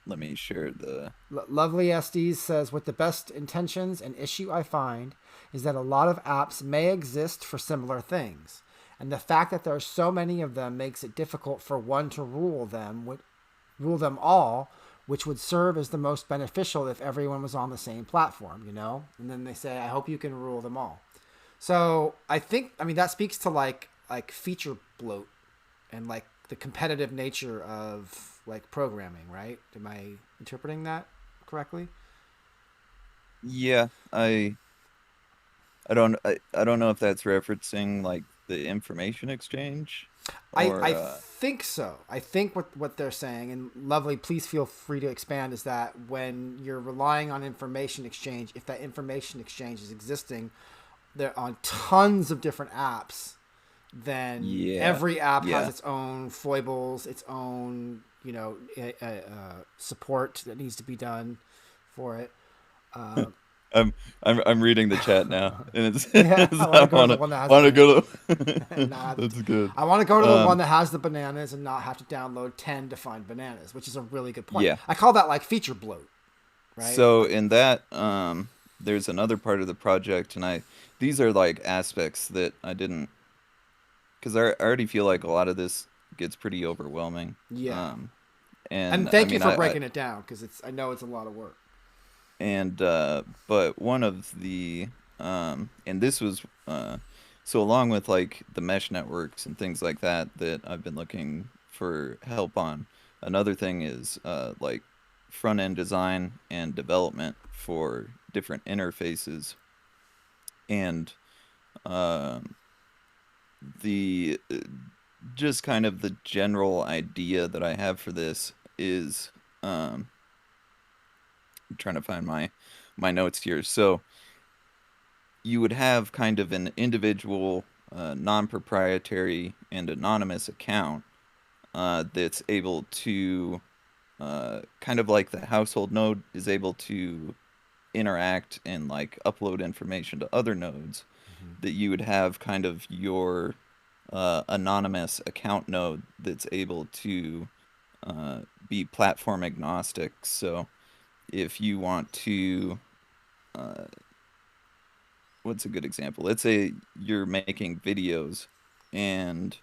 let me share the Lovely SDs says, with the best intentions, an issue I find is that a lot of apps may exist for similar things, and the fact that there are so many of them makes it difficult for one to rule them all, which would serve as the most beneficial if everyone was on the same platform, you know? And then they say, I hope you can rule them all. So I mean, that speaks to like feature bloat and like the competitive nature of like programming, right? Am I interpreting that correctly? yeah, I don't know if that's referencing like the information exchange or I think so. I think what they're saying, and Lovely, please feel free to expand, is that when you're relying on information exchange, if that information exchange is existing there on tons of different apps, then yeah, every app has yeah. its own foibles, its own support that needs to be done for it. Uh, I'm I'm reading the chat now, and it's, yeah, I want to I go to the one that has the want to bananas. go to. That's good. I want to go to the one Um, that has the bananas and not have to download 10 to find bananas, which is a really good point. yeah. I call that like feature bloat, right? So Like, in that, there's another part of the project, and these are like aspects that I didn't, because I already feel like a lot of this gets pretty overwhelming. yeah. Um, And and I thank you mean, for breaking it down because I know it's a lot of work. and but one of and this was so along with like the mesh networks and things like that I've been looking for help on. Another thing is like front end design and development for different interfaces. And um, the just kind of the general idea that I have for this is I'm trying to find my notes here. So you would have kind of an individual, non-proprietary and anonymous account that's able to kind of like the household node is able to interact and like upload information to other nodes, Mm-hmm. that you would have kind of your anonymous account node that's able to be platform agnostic. So if you want to, uh, what's a good example? Let's say you're making videos and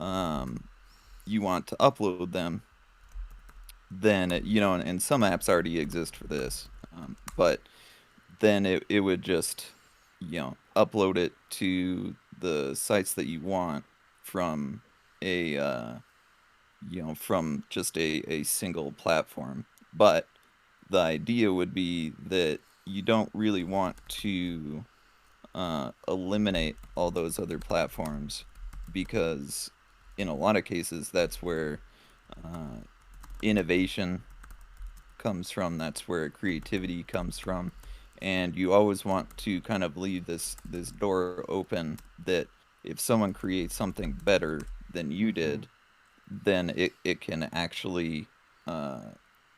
um, you want to upload them, then and some apps already exist for this, but then it would just upload it to the sites that you want from a from just a single platform. But the idea would be that you don't really want to eliminate all those other platforms, because in a lot of cases that's where uh, innovation comes from, that's where creativity comes from, and you always want to kind of leave this door open that if someone creates something better than you Mm-hmm. did, then it can actually uh,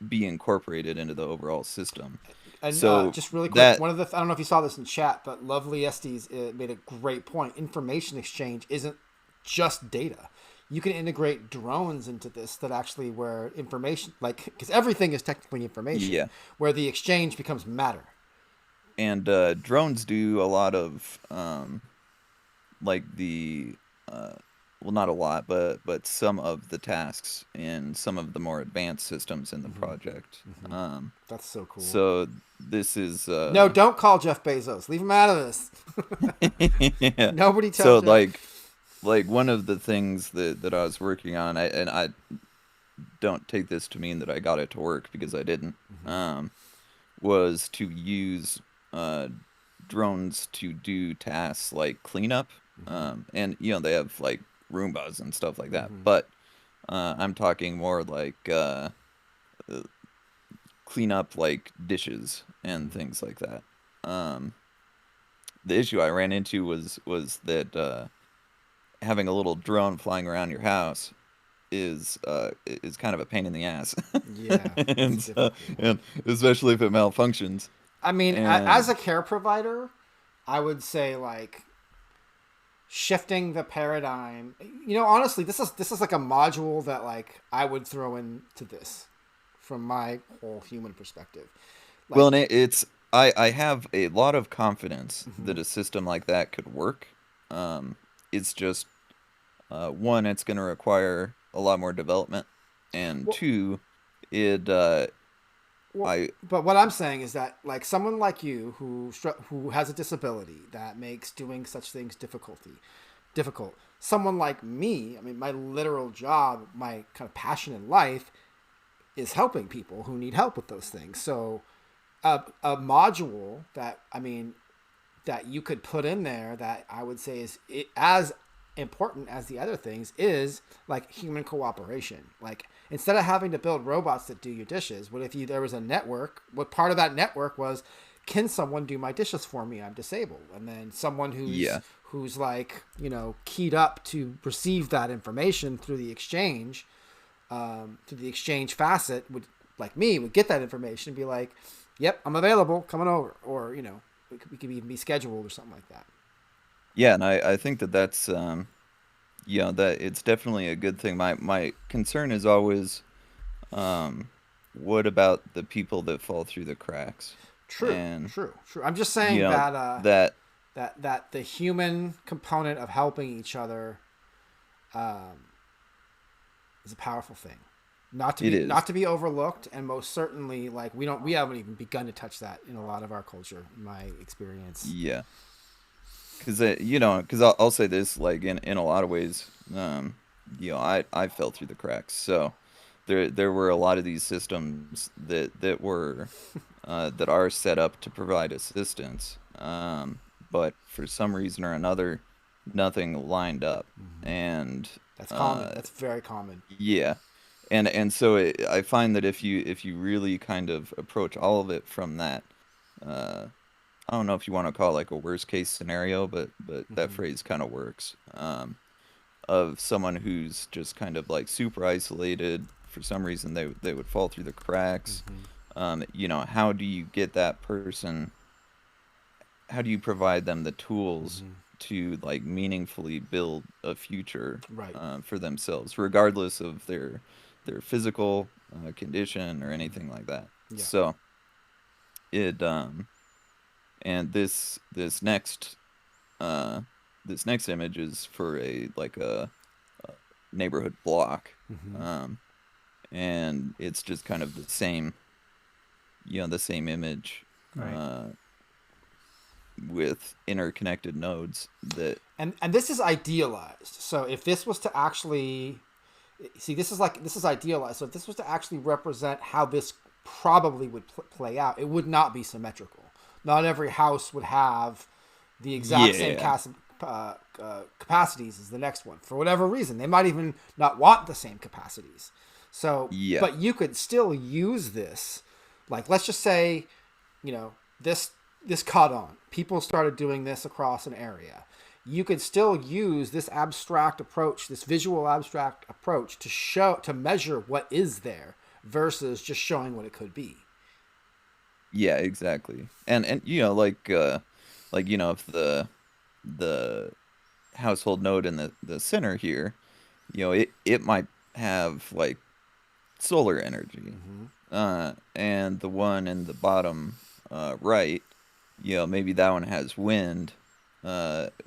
be incorporated into the overall system. And So just really quick, that one of the I don't know if you saw this in chat, but Lovely Estes made a great point. Information exchange isn't just data. You can integrate drones into this that actually where information, like, because everything is technically information, yeah. where the exchange becomes matter. And drones do a lot of like the uh, well, not a lot, but some of the tasks in some of the more advanced systems in the Mm-hmm. project. Mm-hmm. That's so cool. So this is No, don't call Jeff Bezos. Leave him out of this. yeah. Nobody tell So Jeff. like one of the things that I was working on, I don't take this to mean that I got it to work, because I didn't. Mm-hmm. Um, was to use uh, drones to do tasks like cleanup. Mm-hmm. And they have like Roombas and stuff like that. Mm-hmm. But I'm talking more like uh, clean up like dishes and Mm-hmm. things like that. Um, the issue I ran into was that having a little drone flying around your house is kind of a pain in the ass, Yeah, it's and difficult. and especially if it malfunctions. I mean, as And a care provider, I would say like shifting the paradigm. Honestly, this is like a module that like I would throw into this from my whole human perspective. well, Like, and it's I have a lot of confidence mm-hmm. that a system like that could work. It's just one, it's going to require a lot more development, and well, two, it well, I but what I'm saying is that like someone like you who has a disability that makes doing such things difficult. Someone like me, I mean, my literal job, my kind of passion in life is helping people who need help with those things. So a module that I mean that you could put in there that I would say is as important as the other things is like human cooperation. Like instead of having to build robots that do your dishes, what if there was a network? What part of that network was, can someone do my dishes for me? I'm disabled, and then someone who's yeah. who's like keyed up to receive that information through the exchange facet would like me would get that information and be like, yep, I'm available, coming over, or we could even be scheduled or something like that. Yeah, and I think that's that it's definitely a good thing. My concern is always, um, what about the people that fall through the cracks? True, And true. I'm just you saying know that that that the human component of helping each other um, is a powerful thing, not to it be is. not to be overlooked, and most certainly like we haven't even begun to touch that in a lot of our culture, in my experience. Yeah, because because I'll say this, like in a lot of ways, I fell through the cracks. So there were a lot of these systems that were that are set up to provide assistance, but for some reason or another, nothing lined up, Hmm. and That's common. uh, That's very common. yeah, and so I find that if you really kind of approach all of it from that, uh, I don't know if you want to call it like a worst case scenario, but that Hmm. phrase kind of works. Of someone who's just kind of like super isolated for some reason they would fall through the cracks. Hmm. You know, how do you get that person, how do you provide them the tools Hmm. to like meaningfully build a future Right. for themselves regardless of their physical condition or Hmm. anything like that. Yeah. So it and uh this next image is for a like a neighborhood block, Hmm. um and it's just kind of the same, you know, the same image, Right. uh with interconnected nodes that And this is idealized. So if this was to actually see, this is idealized. So if this was to actually represent how this probably would play out, it would not be symmetrical. Not every house would have the exact same yeah capacities as the next one for whatever reason. They might even not want the same capacities. So, yeah but you could still use this. Like, let's just say, you know, this caught on. People started doing this across an area. You could still use this abstract approach, this visual abstract approach, to measure what is there versus just showing what it could be. yeah exactly. And you know like you know if the household node in the center here, you know, it might have like solar energy, Mm-hmm. and the one in the bottom right, you know, maybe that one has wind,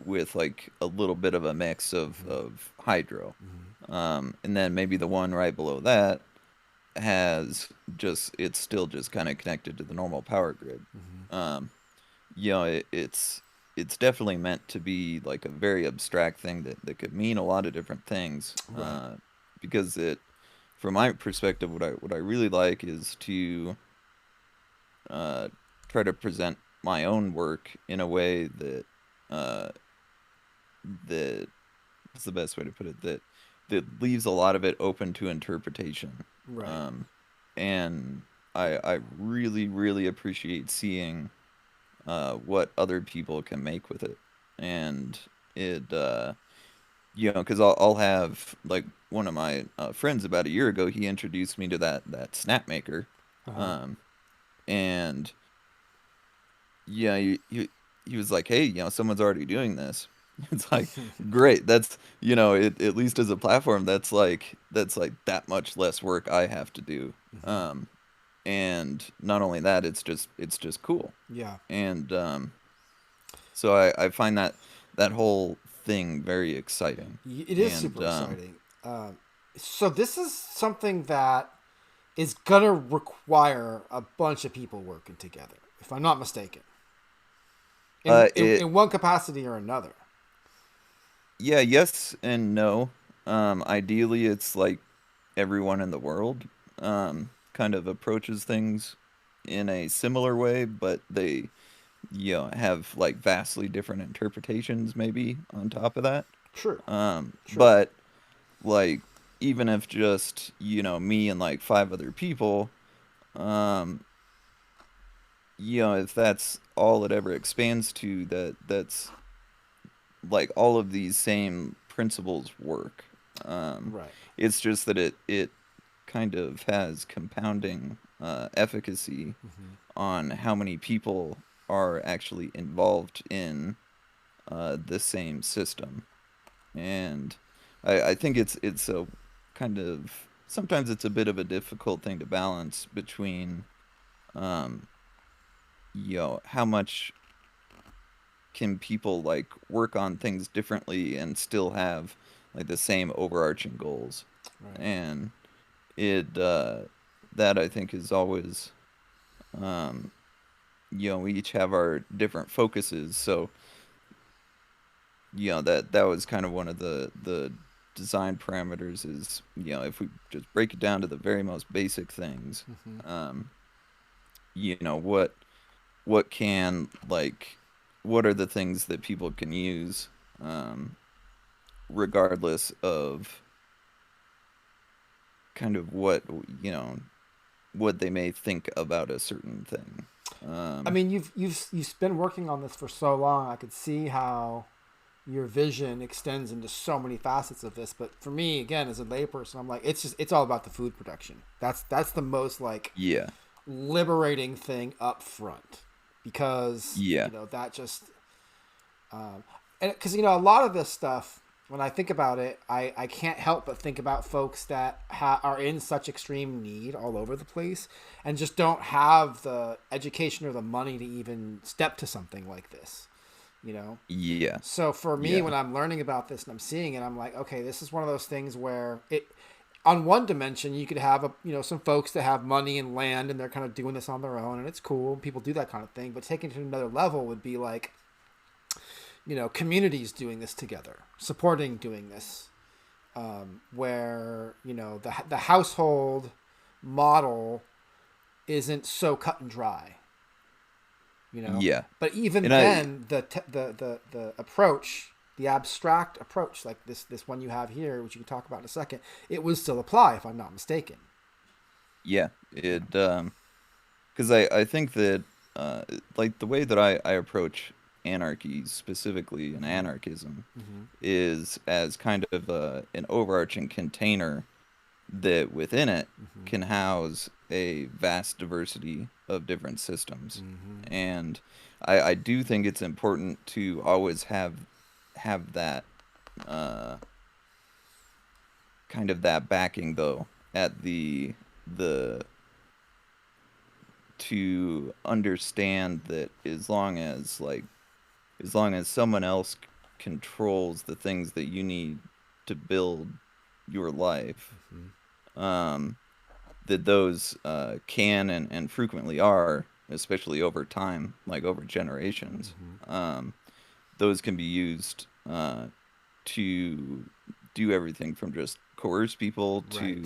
with like a little bit of a mix Mm-hmm. of hydro, Mm-hmm. and then maybe the one right below that has just it's still just kind of connected to the normal power grid. Mm-hmm. Um, you know, it's definitely meant to be like a very abstract thing that could mean a lot of different things, Right. because it, from my perspective, what I really like is to uh, try to present my own work in a way that uh, that what's the best way to put it, that leaves a lot of it open to interpretation. Right. um, and I really appreciate seeing what other people can make with it, and it you know, because I'll have like one of my friends about a year ago, he introduced me to that snap maker, Uh huh. um, and yeah, he was like, hey, you know, someone's already doing this. It's like, great. That's, you know, at least as a platform, that's like that much less work I have to do. Mm-hmm. Um, and not only that, it's just cool. Yeah. And so I find that whole thing very exciting. It is And super exciting. So this is something that is gonna require a bunch of people working together, if I'm not mistaken, it in one capacity or another. yeah, yes and no. Ideally, it's like everyone in the world kind of approaches things in a similar way, but they, you know, have like vastly different interpretations maybe on top of that. True. True. But like even if just, you know, me and like five other people, um, you know, if that's all it ever expands to, that's like all of these same principles work. Um, Right. it's just that it kind of has compounding efficacy Mm-hmm. on how many people are actually involved in the same system, and I think it's a kind of sometimes it's a bit of a difficult thing to balance between um, you know, how much can people like work on things differently and still have like the same overarching goals, Right. and it that I think is always um you know, we each have our different focuses, so you know that was kind of one of the design parameters is, if we just break it down to the very most basic things, Mm-hmm. um, what can, like, what are the things that people can use, um, regardless of kind of you know, what they may think about a certain thing. I mean, you've been working on this for so long. I could see how your vision extends into so many facets of this. But for me, again, as a layperson, I'm like, it's all about the food production. That's the most like Yeah, liberating thing up front, because yeah, that just and because a lot of this stuff, when I think about it, I can't help but think about folks that are in such extreme need all over the place and just don't have the education or the money to even step to something like this, you know? yeah, So for me, yeah, when I'm learning about this and I'm seeing it, I'm like, okay, this is one of those things where on one dimension, you could have some folks that have money and land and they're kind of doing this on their own, and it's cool. People do that kind of thing, but taking it to another level would be like, communities doing this together, supporting doing this, where the household model isn't so cut and dry, yeah. But even And I, then, the approach, the abstract approach, like this one you have here, which you can talk about in a second, it would still apply if I'm not mistaken. yeah, Yeah. because I think that, like, the way that I approach anarchy, specifically in Mm-hmm. anarchism, Mm-hmm. is as kind of an overarching container that within it Mm-hmm. can house a vast diversity of different systems. Mm-hmm. And I do think it's important to always have that, uh, kind of that backing, though, at the to understand that as long as someone else controls the things that you need to build your life, Mm-hmm. um, that those, and frequently are, especially over time, like over generations, Mm-hmm. um, those can be used, to do everything from just coerce people Right.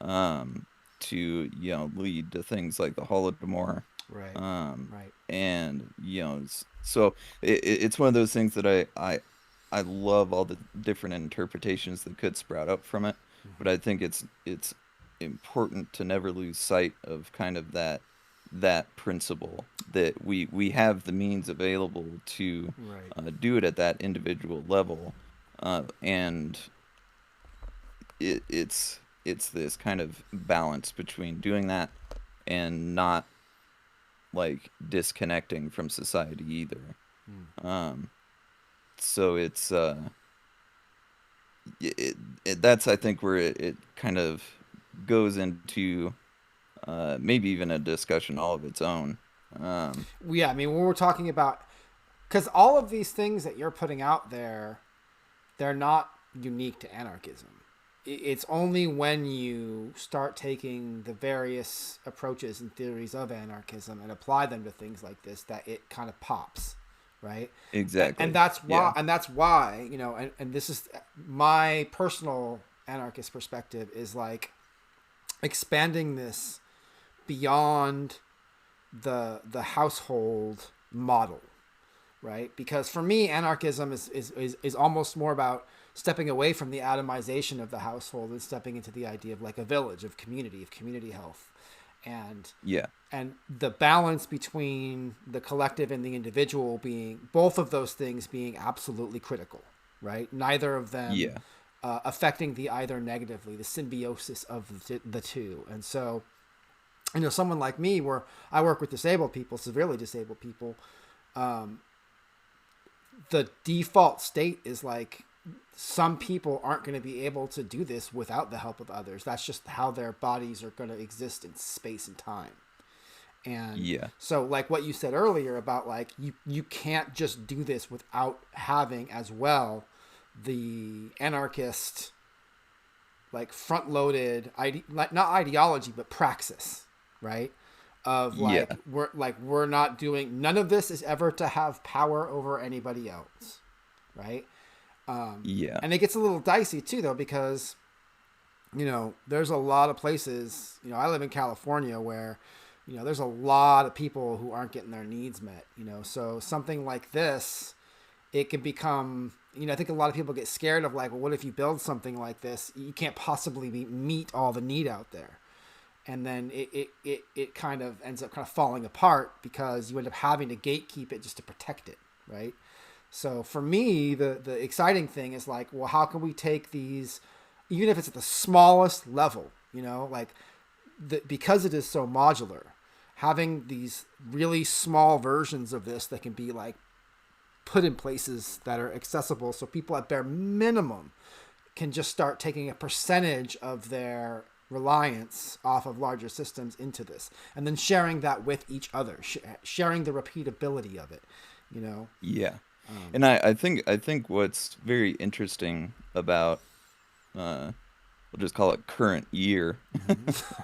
um, to lead to things like the Holodomor, Right. um, Right. and so it's one of those things that I love all the different interpretations that could sprout up from it, but Mm-hmm. I think it's important to never lose sight of kind of that principle that we have the means available to, Right. do it at that individual level, and it's this kind of balance between doing that and not, like, disconnecting from society either. Mm. Um, so that's, I think, where it kind of goes into, maybe even a discussion all of its own. Um, Yeah, I mean, when we're talking about, because all of these things that you're putting out there, they're not unique to anarchism. It's only when you start taking the various approaches and theories of anarchism and apply them to things like this that it kind of pops, right? And exactly. that's why, Yeah. and this is my personal anarchist perspective, is like expanding this beyond the household model, right? Because for me, anarchism is almost more about stepping away from the atomization of the household and stepping into the idea of like a village, of community health, and Yeah. and the balance between the collective and the individual, being both of those things being absolutely critical, right? Neither of them Yeah. affecting the either negatively, the symbiosis of the two. And so, someone like me, where I work with disabled people, severely disabled people, um, the default state is like some people aren't going to be able to do this without the help of others. That's just how their bodies are going to exist in space and time. And Yeah. so, like what you said earlier about like you can't just do this without having as well the anarchist, like front loaded like not ideology but praxis, right? Of Yeah. we're not doing, none of this is ever to have power over anybody else, right? Yeah. And it gets a little dicey too, though, because there's a lot of places. I live in California where, there's a lot of people who aren't getting their needs met. So something like this, it can become. I think a lot of people get scared of like, well, what if you build something like this? You can't possibly meet all the need out there, and then it kind of ends up kind of falling apart because you end up having to gatekeep it just to protect it, right? So for me, the exciting thing is like, well, how can we take these, even if it's at the smallest level, like because it is so modular, having these really small versions of this that can be like put in places that are accessible, so people at bare minimum can just start taking a percentage of their reliance off of larger systems into this, and then sharing that with each other, sharing the repeatability of it. You know, Yeah. um, And I think what's very interesting about we'll just call it current year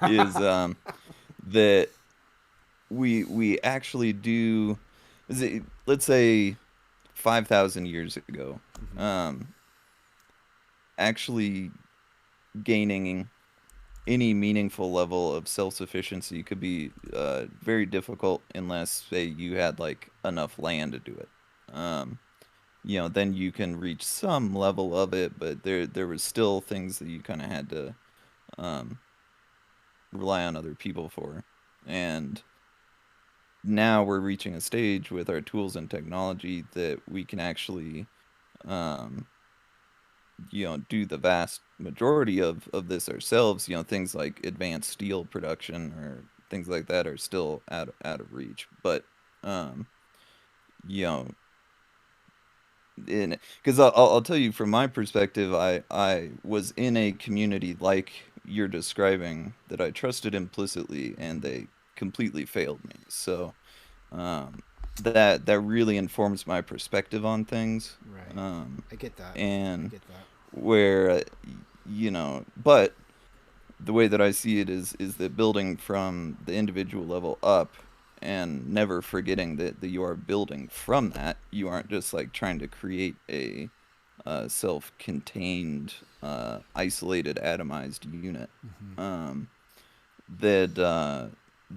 is mm-hmm. that we actually do let's say 5,000 years ago, Mm-hmm. um actually gaining any meaningful level of self-sufficiency could be very difficult unless, say, you had like enough land to do it. Then you can reach some level of it, but there was still things that you kind of had to um, rely on other people for. And now we're reaching a stage with our tools and technology that we can actually um, do the vast majority of this ourselves. Things like advanced steel production or things like that are still out of reach. But um, you know, in because I'll tell you from my perspective, I was in a community like you're describing that I trusted implicitly, and they completely failed me. So um, that really informs my perspective on things. Right. Um, I get that. I and get that. where but the way that I see it is that building from the individual level up and never forgetting that you are building from that. You aren't just like trying to create a self-contained, isolated, atomized unit. Mm-hmm. Um,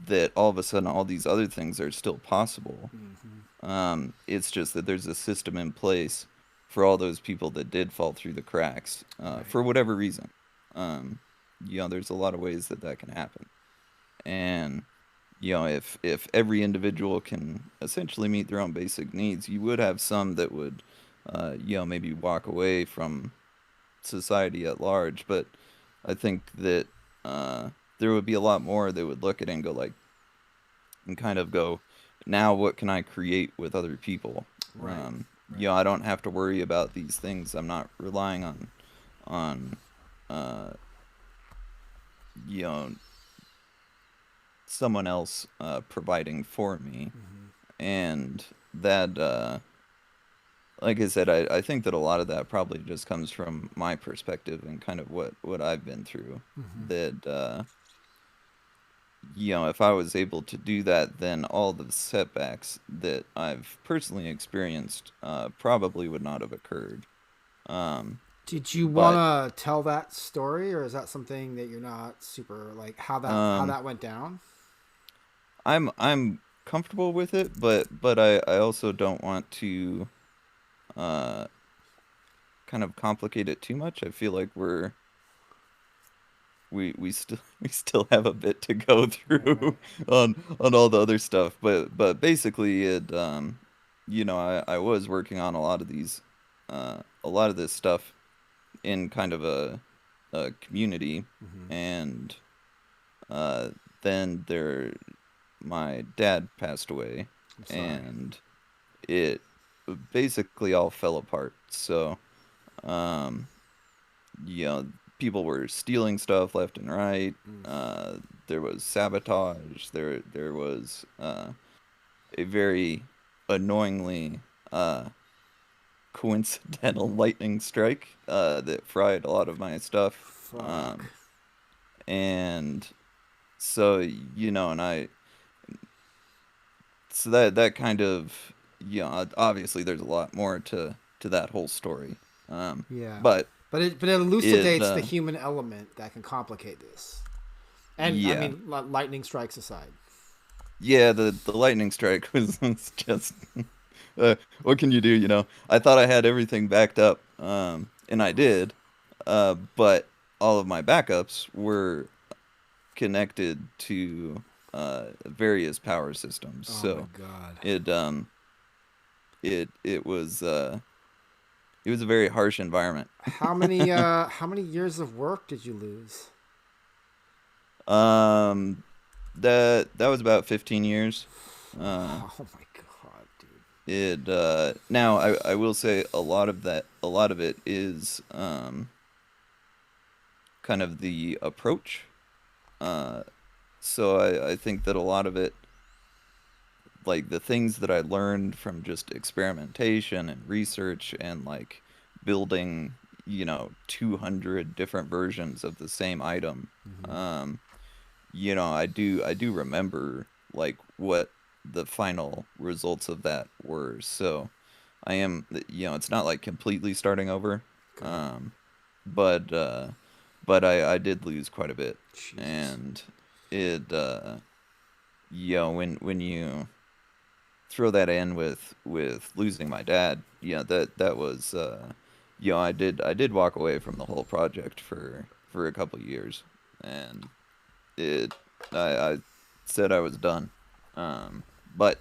that all of a sudden all these other things are still possible. Mm-hmm. It's just that there's a system in place for all those people that did fall through the cracks, Right. for whatever reason. Um, there's a lot of ways that that can happen, and if every individual can essentially meet their own basic needs, you would have some that would, maybe walk away from society at large. But I think that uh, there would be a lot more that would look at it and go like, and kind of go, now what can I create with other people? Right. I Right. don't have to worry about these things. I'm not relying on uh, you know someone else providing for me. Mm-hmm. And that like I said, I think that a lot of that probably just comes from my perspective and kind of what I've been through. Mm-hmm. That if I was able to do that, then all the setbacks that I've personally experienced probably would not have occurred. Um, Did you want but to tell that story, or is that something that you're not super like how um, that went down? I'm comfortable with it, but I also don't want to uh, kind of complicate it too much. I feel like we still we still have a bit to go Right. Right. through on all the other stuff. But basically, I was working on a lot of a lot of this stuff in kind of a community. Mm-hmm. And uh, then my dad passed away, I'm sorry. and it basically all fell apart. So um, you know, people were stealing stuff left and right. Mm. Uh, there was sabotage. There was a very annoyingly coincidental lightning strike that fried a lot of my stuff. Fuck. And so and I that kind of obviously there's a lot more to that whole story. Yeah, But but it it elucidates the human element that can complicate this. And I yeah, mean, lightning strikes aside. yeah, the lightning strike was just what can you do, you know? I thought I had everything backed up, and I did, but all of my backups were connected to various power systems. Oh my So god. it it was it was a very harsh environment. How many years of work did you lose? um that was about 15 years. Uh Oh my god, dude. it now I will say a lot of it is kind of the approach. Uh so I think that a lot of it, like the things that I learned from just experimentation and research and like building, 200 different versions of the same item. Mm-hmm. Um, I do remember like what the final results of that were. So I am, it's not like completely starting over. Okay. Um, but I did lose quite a bit, Jesus. and it when you throw that in with losing my dad, yeah, that was I did walk away from the whole project for a couple years, and it I said I was done, um, but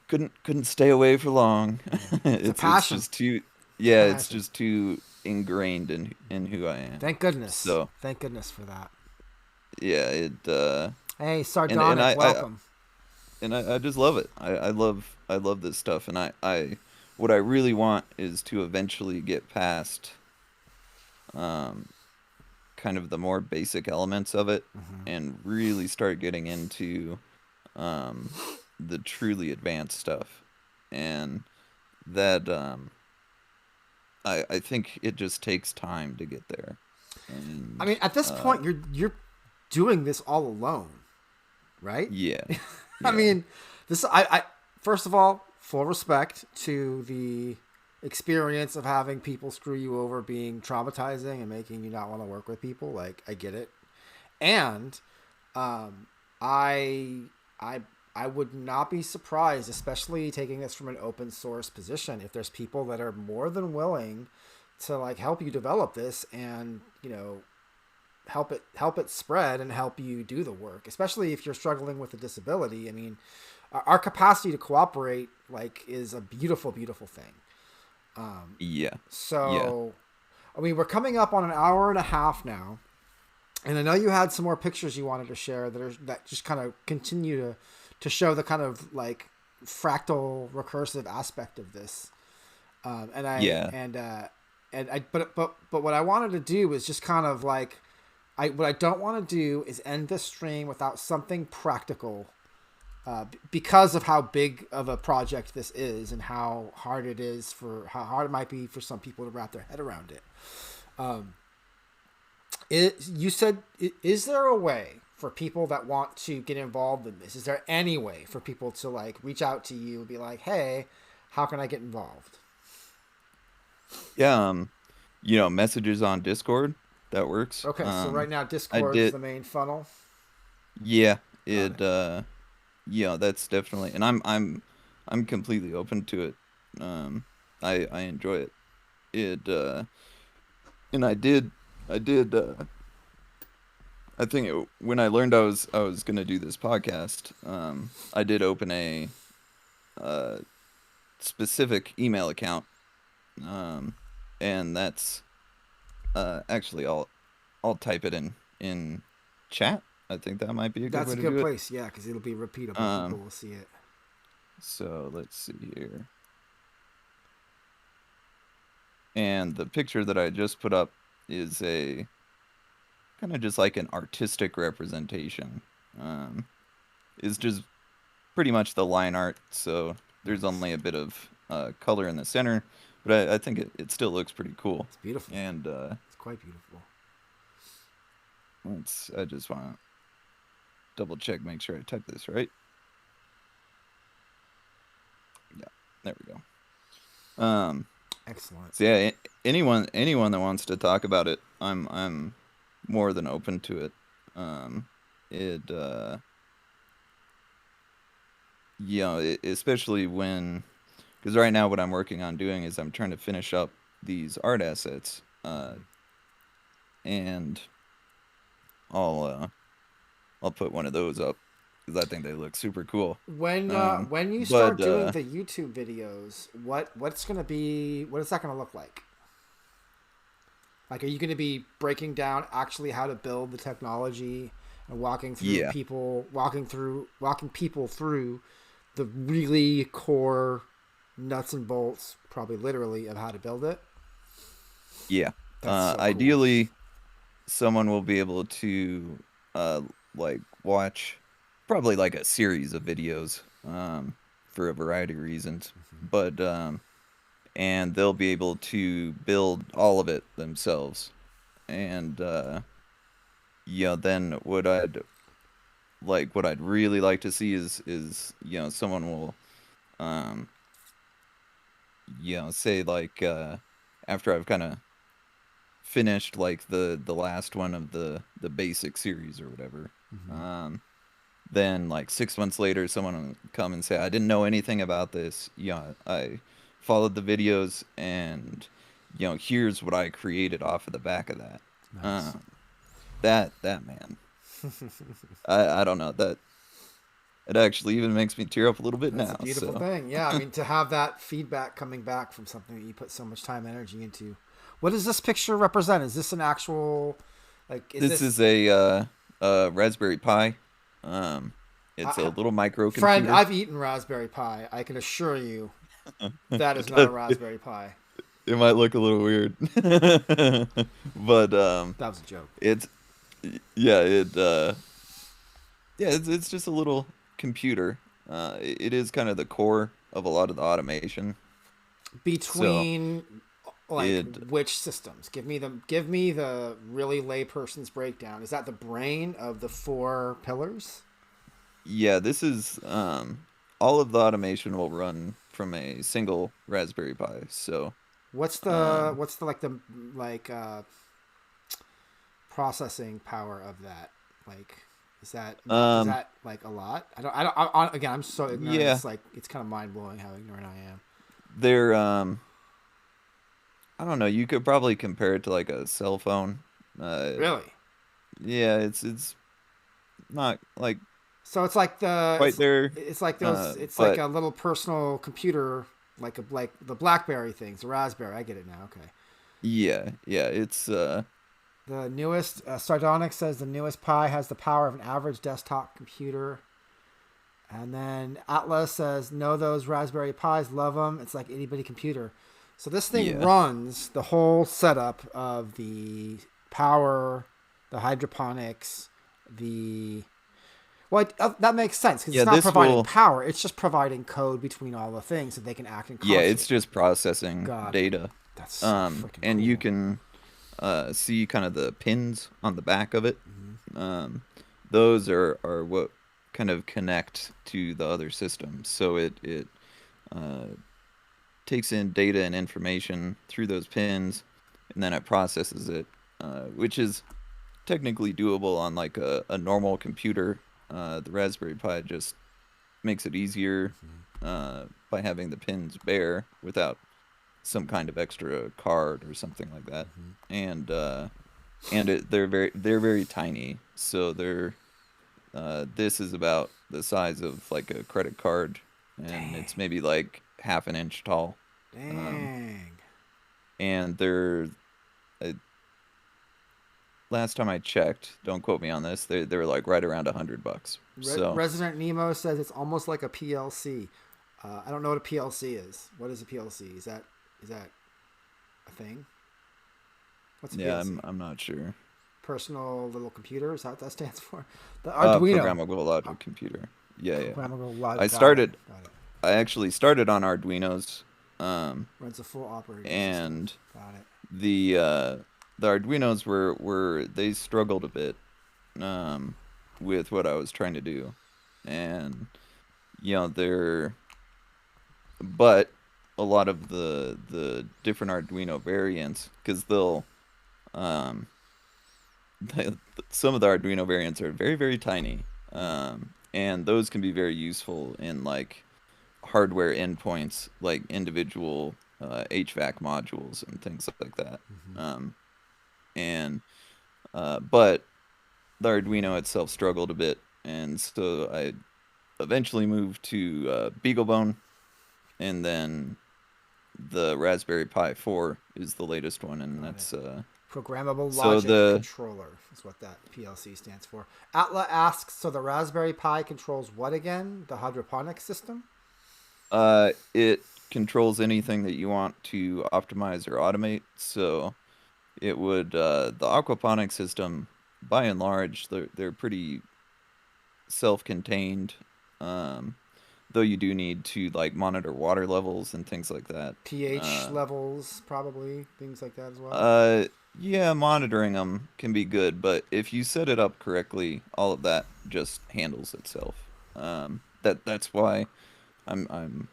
couldn't stay away for long. Yeah. It's a It's passion. just too, It's a yeah, it's passion. just too ingrained in who I am. Thank goodness. So Thank goodness for that. yeah, Hey, and sardonic, welcome. I just love it. I love this stuff, and what I really want is to eventually get past um kind of the more basic elements of it Mm-hmm. and really start getting into um the truly advanced stuff. And that I think it just takes time to get there. I And mean, at this point, you're doing this all alone, right? yeah. I Yeah. mean, this I first of all, full respect to the experience of having people screw you over being traumatizing and making you not want to work with people. Like, I get it. And um, I I I would not be surprised, especially taking this from an open source position, if there's people that are more than willing to like help you develop this and help it spread and help you do the work, especially if you're struggling with a disability. I mean, our capacity to cooperate like is a beautiful thing. Yeah. Yeah. So I mean, we're coming up on an hour and a half now, and I know you had some more pictures you wanted to share that just kind of continue to show the kind of like fractal recursive aspect of this. Um, and I Yeah. and and I but what I wanted to do was just kind of like what I don't want to do is end this stream without something practical, because of how big of a project this is and how hard it is for how hard it might be for some people to wrap their head around it. Um, you said, is there a way for people that want to get involved in this? Is there any way for people to like reach out to you and be like, hey, how can I get involved? Yeah. Messages on Discord, that works. Okay, so right now I Discord's did, the main funnel. yeah, Got it. that's definitely, and I'm completely open to it. Um, I enjoy it. It and I did I think when I learned I was gonna do this podcast, I did open a uh specific email account, um, and that's actually I'll type it in chat. I think that might be a good That's way a to good do it. place, yeah, because it'll be repeatable. People Um, will see it. so let's see here. And the picture that I just put up is a kind of just like an artistic representation. Um, is just pretty much the line art. So there's Nice. only a bit of color in the center, but I think it still looks pretty cool. It's beautiful. And It's quite beautiful. I just want to double check, make sure I type this right. Yeah, there we go. Um, Excellent. So yeah, anyone that wants to talk about it, I'm more than open to it. Um, it especially when, because right now what I'm working on doing is I'm trying to finish up these art assets, and I'll uh, I'll put one of those up because I think they look super cool. When you But start doing the YouTube videos, what's gonna be what is that gonna look like? Like, are you gonna be breaking down actually how to build the technology and yeah, walking people through the really core nuts and bolts, probably literally, of how to build it? yeah. That's so cool. Ideally, someone will be able to uh like watch probably like a series of videos for a variety of reasons, but and they'll be able to build all of it themselves. And then what I'd really like to see is someone will um say like after I've kind of finished like the last one of the basic series or whatever, Mm-hmm. um then like 6 months later someone will come and say, I didn't know anything about this. I followed the videos, and here's what I created off of the back of that. Nice. um that man, I don't know, that it actually even makes me tear up a little bit That's a now, beautiful so. thing. Yeah, I mean, to have that feedback coming back from something that you put so much time and energy into. What does this picture represent? Is this an actual, like, is This this is a Raspberry Pi. Um, it's a I, little friend? microcomputer. I've eaten Raspberry Pi. I can assure you that is not a it, Raspberry Pi. it might look a little weird, but That was a joke. it's yeah, it's just a little computer. It is kind of the core of a lot of the automation. So Between like it which systems? Give me the really layperson's breakdown. Is that the brain of the four pillars? yeah, this is all of the automation will run from a single Raspberry Pi. So um What's the like processing power of that? Like, is um that like a lot? Again, I'm so ignorant. yeah, It's kind of mind blowing how ignorant I am. they're I don't know, you could probably compare it to like a cell phone. Uh Really? yeah, it's not like So it's like quite there, it's like those it's like but a little personal computer, like the BlackBerry things, the Raspberry. I get it now. Okay. yeah, it's The newest Sardonic says the newest Pi has the power of an average desktop computer. And then Atlas says, know those Raspberry Pis, love them. It's like itty bitty computer. So this thing yeah. runs the whole setup of the power, the hydroponics, the that makes sense because it's Yeah, not this providing will power; it's just providing code between all the things so they can act in yeah, concert. it's just processing God, data. that's so freaking And you cool. can see kind of the pins on the back of it. Mm-hmm. Um, those are what kind of connect to the other systems. So it uh, takes in data and information through those pins, and then it processes it, which is technically doable on like a normal computer. The Raspberry Pi just makes it easier by having the pins bare without some kind of extra card or something like that. Mm-hmm. And they're very tiny, so they're this is about the size of like a credit card, and Dang, it's maybe like half an inch tall. Um, dang. and they're uh, last time I checked, don't quote me on this, they were like right around $100. So Resident Nemo says it's almost like a PLC. I don't know what a PLC is. What is a PLC? Is that a thing? What's a yeah, PLC? I'm not sure. Personal little computer. Is that what that stands for? The Arduino. Programmable logic computer. Yeah, yeah. Programmable logic. I Got it. started. Got it. I actually started on Arduinos, Runs a full operating system. and Got it. the Arduinos were they struggled a bit um, with what I was trying to do, and they're but a lot of the different Arduino variants, because um they, some of the Arduino variants are very, very tiny, and those can be very useful in like hardware endpoints, like individual HVAC modules and things like that. Mm-hmm. Um, and but the Arduino itself struggled a bit, and so I eventually moved to BeagleBone, and then the Raspberry Pi 4 is the latest one, and Got it. that's Programmable so Logic the Controller is what that PLC stands for. Atla asks, so the Raspberry Pi controls what again? The hydroponics system? it controls anything that you want to optimize or automate. So it would the aquaponics system, by and large, they're pretty self-contained. Um, though you do need to like monitor water levels and things like that. pH Uh, levels, probably, things like that as well. uh, yeah, monitoring them can be good, but if you set it up correctly, all of that just handles itself. That's why I'm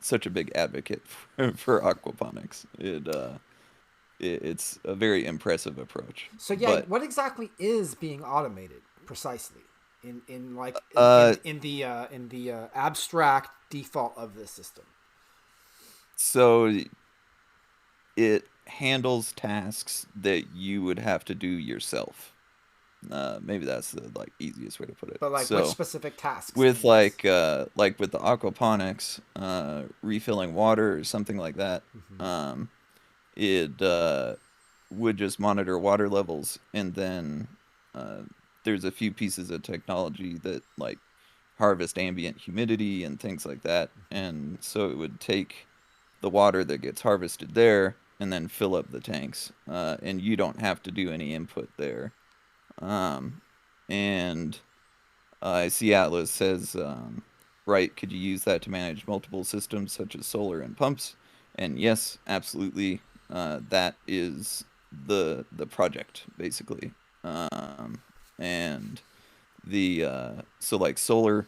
such a big advocate for aquaponics. It's a very impressive approach. So yeah, But what exactly is being automated precisely in like uh, in the abstract default of the system? so it handles tasks that you would have to do yourself. Maybe that's the like easiest way to put it. But like, which So specific tasks with in this? like with the aquaponics, refilling water or something like that, Mm-hmm. um, it would just monitor water levels, and then uh, there's a few pieces of technology that like harvest ambient humidity and things like that, and so it would take the water that gets harvested there and then fill up the tanks, and you don't have to do any input there. Um, and I see Atlas says, right, could you use that to manage multiple systems such as solar and pumps? And yes, absolutely. That is the project basically. And the so like solar,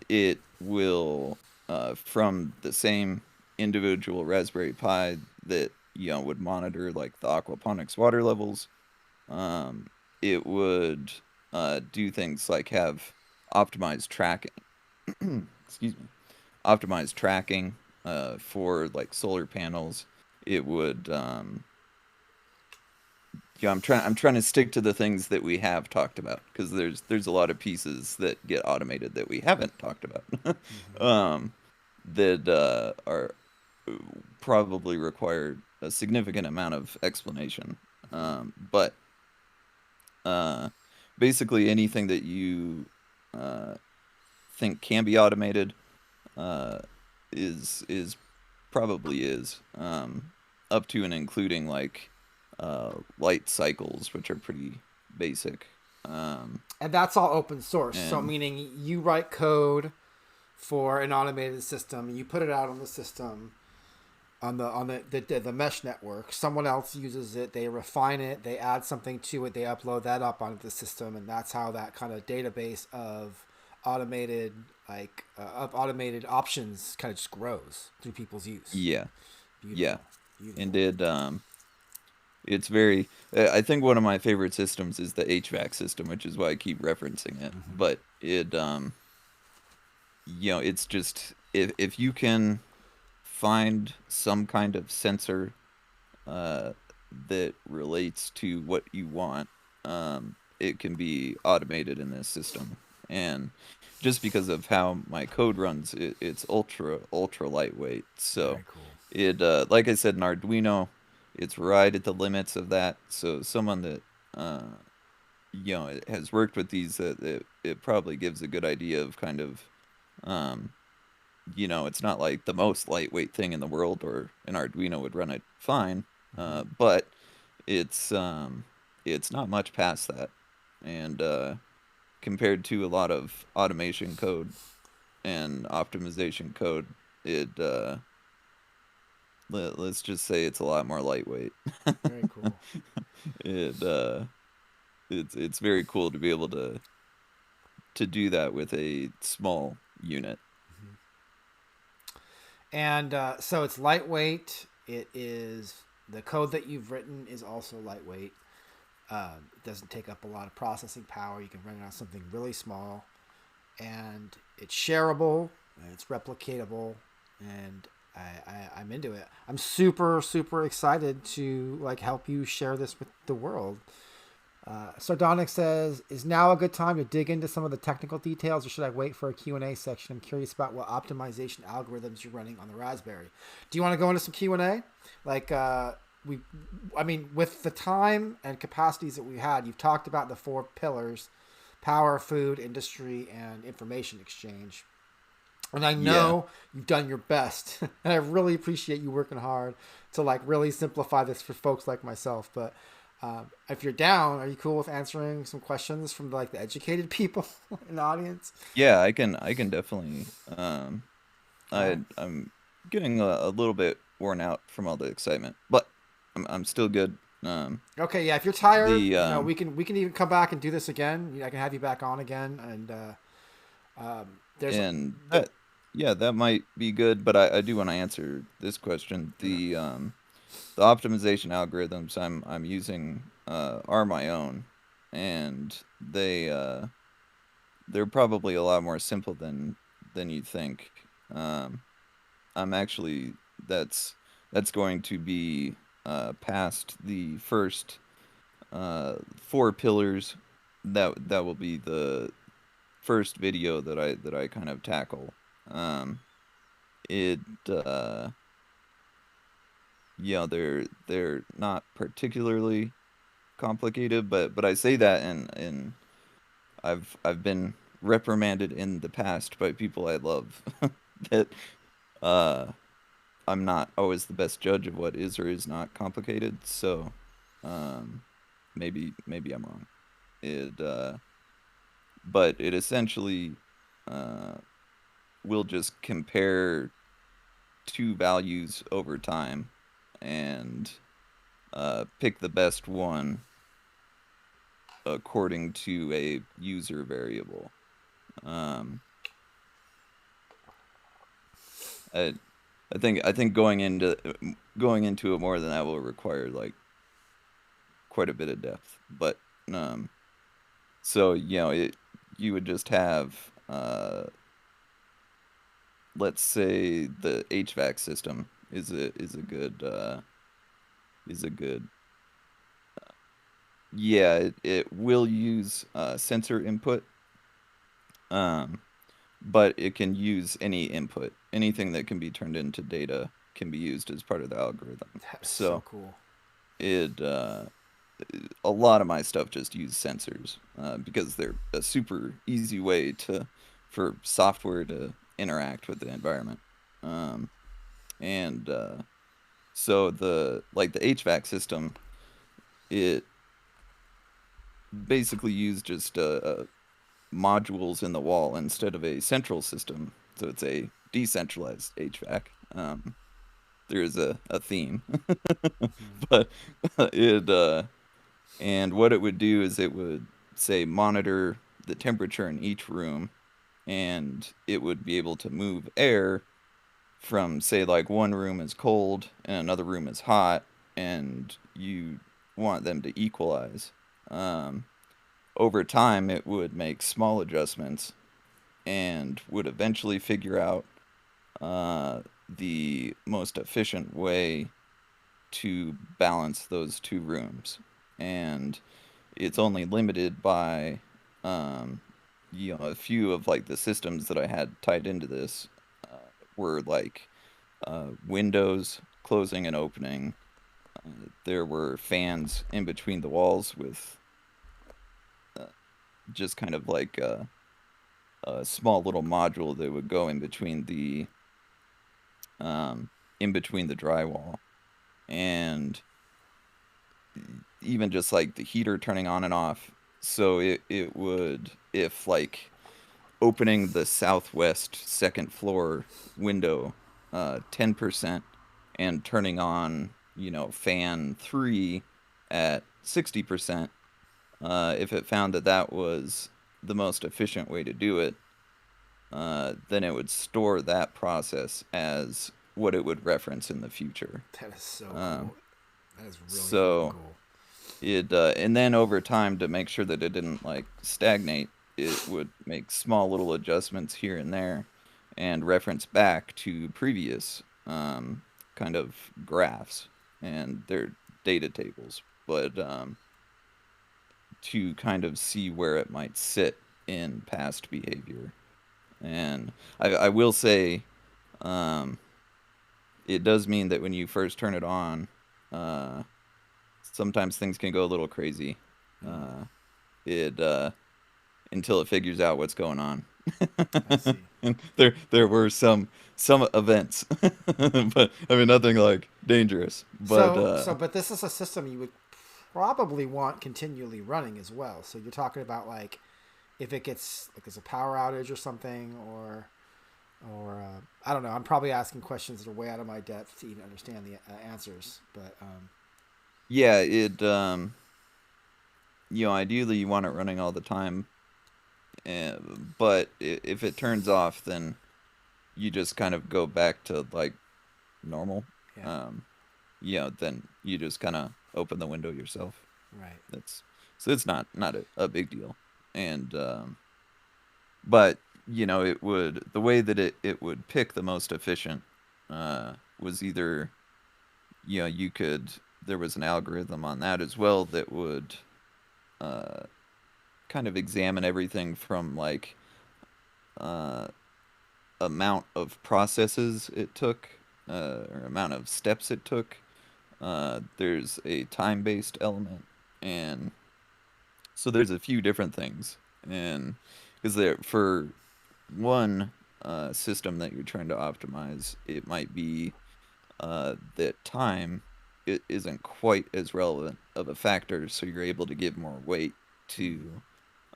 it will from the same individual Raspberry Pi that would monitor like the aquaponics water levels. Um, it would do things like have optimized tracking. Excuse me, optimized tracking for like solar panels. It would I'm trying to stick to the things that we have talked about, because there's a lot of pieces that get automated that we haven't talked about. Mm-hmm. um, that are probably require a significant amount of explanation. But uh, basically anything that you uh, think can be automated uh, is probably is up to and including like light cycles, which are pretty basic. Um, And that's all open source. So and meaning you write code for an automated system, you put it out on the system on the mesh network. Someone else uses it, they refine it, they add something to it, they upload that up onto the system, and that's how that kind of database of automated of automated options kind of just grows through people's use. yeah, yeah, Beautiful, and beautiful. it's very. I think one of my favorite systems is the HVAC system, which is why I keep referencing it. Mm-hmm. But it's just if you can find some kind of sensor uh, that relates to what you want, it can be automated in this system. And just because of how my code runs, it's ultra lightweight. So Very cool. it, like I said, in Arduino, it's right at the limits of that. So someone that has worked with these, it probably gives a good idea of kind of um, it's not like the most lightweight thing in the world, or an Arduino would run it fine, Mm-hmm. but it's not much past that, and compared to a lot of automation code and optimization code, it let's just say it's a lot more lightweight. Very cool. it it's very cool to be able to do that with a small unit. Mm-hmm. And so it's lightweight. It is the code that you've written is also lightweight. It doesn't take up a lot of processing power. You can run it on something really small, and it's shareable. And it's replicatable, and I'm into it. I'm super excited to like help you share this with the world. Sardonic says, "Is now a good time to dig into some of the technical details, or should I wait for a Q&A section? I'm curious about what optimization algorithms you're running on the Raspberry. Do you want to go into some Q&A? Like, I mean, with the time and capacities that we had, you've talked about the four pillars: power, food, industry, and information exchange. And I Yeah. know you've done your best, and I really appreciate you working hard to like really simplify this for folks like myself. But if you're down, are you cool with answering some questions from like the educated people in the audience? Yeah, I can definitely All right. I'm getting a little bit worn out from all the excitement, but I'm still good. Okay. Yeah. If you're tired, The we can even come back and do this again. I can have you back on again, and there's and the that yeah, that might be good, but I do want to answer this question. The optimization algorithms I'm using are my own, and they're probably a lot more simple than you'd think. Um, I'm actually that's going to be past the first four pillars. That will be the first video that I kind of tackle. Um, it you know they're not particularly complicated, but I say that and I've been reprimanded in the past by people I love that uh I'm not always the best judge of what is or is not complicated. So um maybe I'm wrong. It but it essentially uh will just compare two values over time and pick the best one according to a user variable. Um, I, I think going into it more than that will require like quite a bit of depth. But um, so you would just have let's say the HVAC system is a good yeah it will use sensor input um but it can use any input. Anything that can be turned into data can be used as part of the algorithm. That is so So cool. it a lot of my stuff just use sensors because they're a super easy way to for software to interact with the environment. Um, and so the HVAC system, it basically used just modules in the wall instead of a central system. So it's a decentralized HVAC. There is a theme, Mm-hmm. but it and what it would do is it would say monitor the temperature in each room, and it would be able to move air from say like one room is cold and another room is hot, and you want them to equalize. Um, Over time, it would make small adjustments and would eventually figure out the most efficient way to balance those two rooms. And it's only limited by, um, a few of like the systems that I had tied into this were like windows closing and opening. There were fans in between the walls with uh, just kind of like a small little module that would go in between the drywall, and even just like the heater turning on and off. So it would if like opening the southwest second floor window 10% and turning on fan 3 at 60%, if it found that that was the most efficient way to do it, then it would store that process as what it would reference in the future. That is so Um, cool. That is really fucking so cool. it and then over time to make sure that it didn't like stagnate, it would make small little adjustments here and there, and reference back to previous kind of graphs and their data tables, but to kind of see where it might sit in past behavior. And I will say, um, it does mean that when you first turn it on, uh, sometimes things can go a little crazy. Mm, Uh, it until it figures out what's going on. I see. And there were some events, but I mean nothing like dangerous. But But this is a system you would probably want continually running as well. So you're talking about like if it gets like there's a power outage or something, or I don't know. I'm probably asking questions that are way out of my depth to even understand the answers. But yeah, it ideally you want it running all the time. But if it turns off, then you just kind of go back to like normal. yeah, Um, then you just kind of open the window yourself. right. That's so it's not a big deal. And but it would the way that it would pick the most efficient was either you could there was an algorithm on that as well that would uh, kind of examine everything from like uh, amount of processes it took or amount of steps it took. There's a time-based element, and so there's a few different things, and because there for one system that you're trying to optimize, it might be that time it isn't quite as relevant of a factor, so you're able to give more weight Mm, to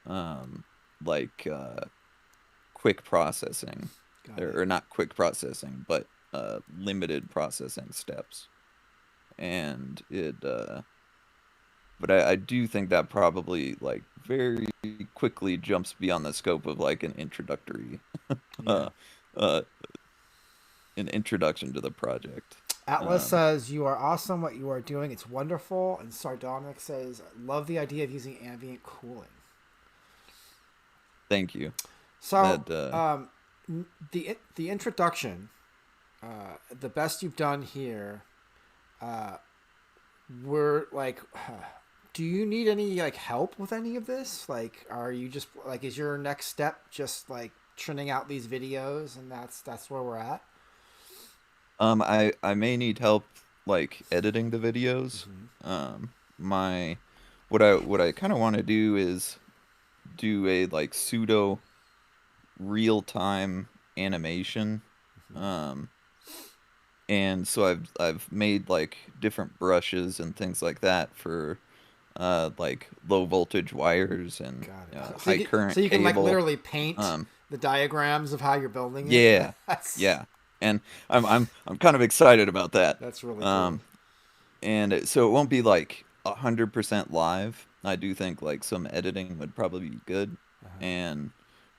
um, like quick processing, got it. or not quick processing, but limited processing steps, and it. But I do think that probably like very quickly jumps beyond the scope of like Yeah. uh, uh, an introduction to the project. Atlas Um, says you are awesome. What you are doing, it's wonderful. And Sardonic says, love the idea of using ambient cooling. Thank you. So That the introduction, the best you've done here, uh, we're like, do you need any like help with any of this? Like, are you just like, is your next step just like churning out these videos, and that's where we're at? I may need help like editing the videos. Mm-hmm. My what I kind of want to do is do a like pseudo real time animation. Mm-hmm. Um, and so I've made like different brushes and things like that for like low voltage wires and Got it. high So current you can like cable. literally paint Um, the diagrams of how you're building it. yeah, That's yeah, and I'm kind of excited about that. that's really cool. Um, and so it won't be like 100% live. I do think like some editing would probably be good. Uh-huh. And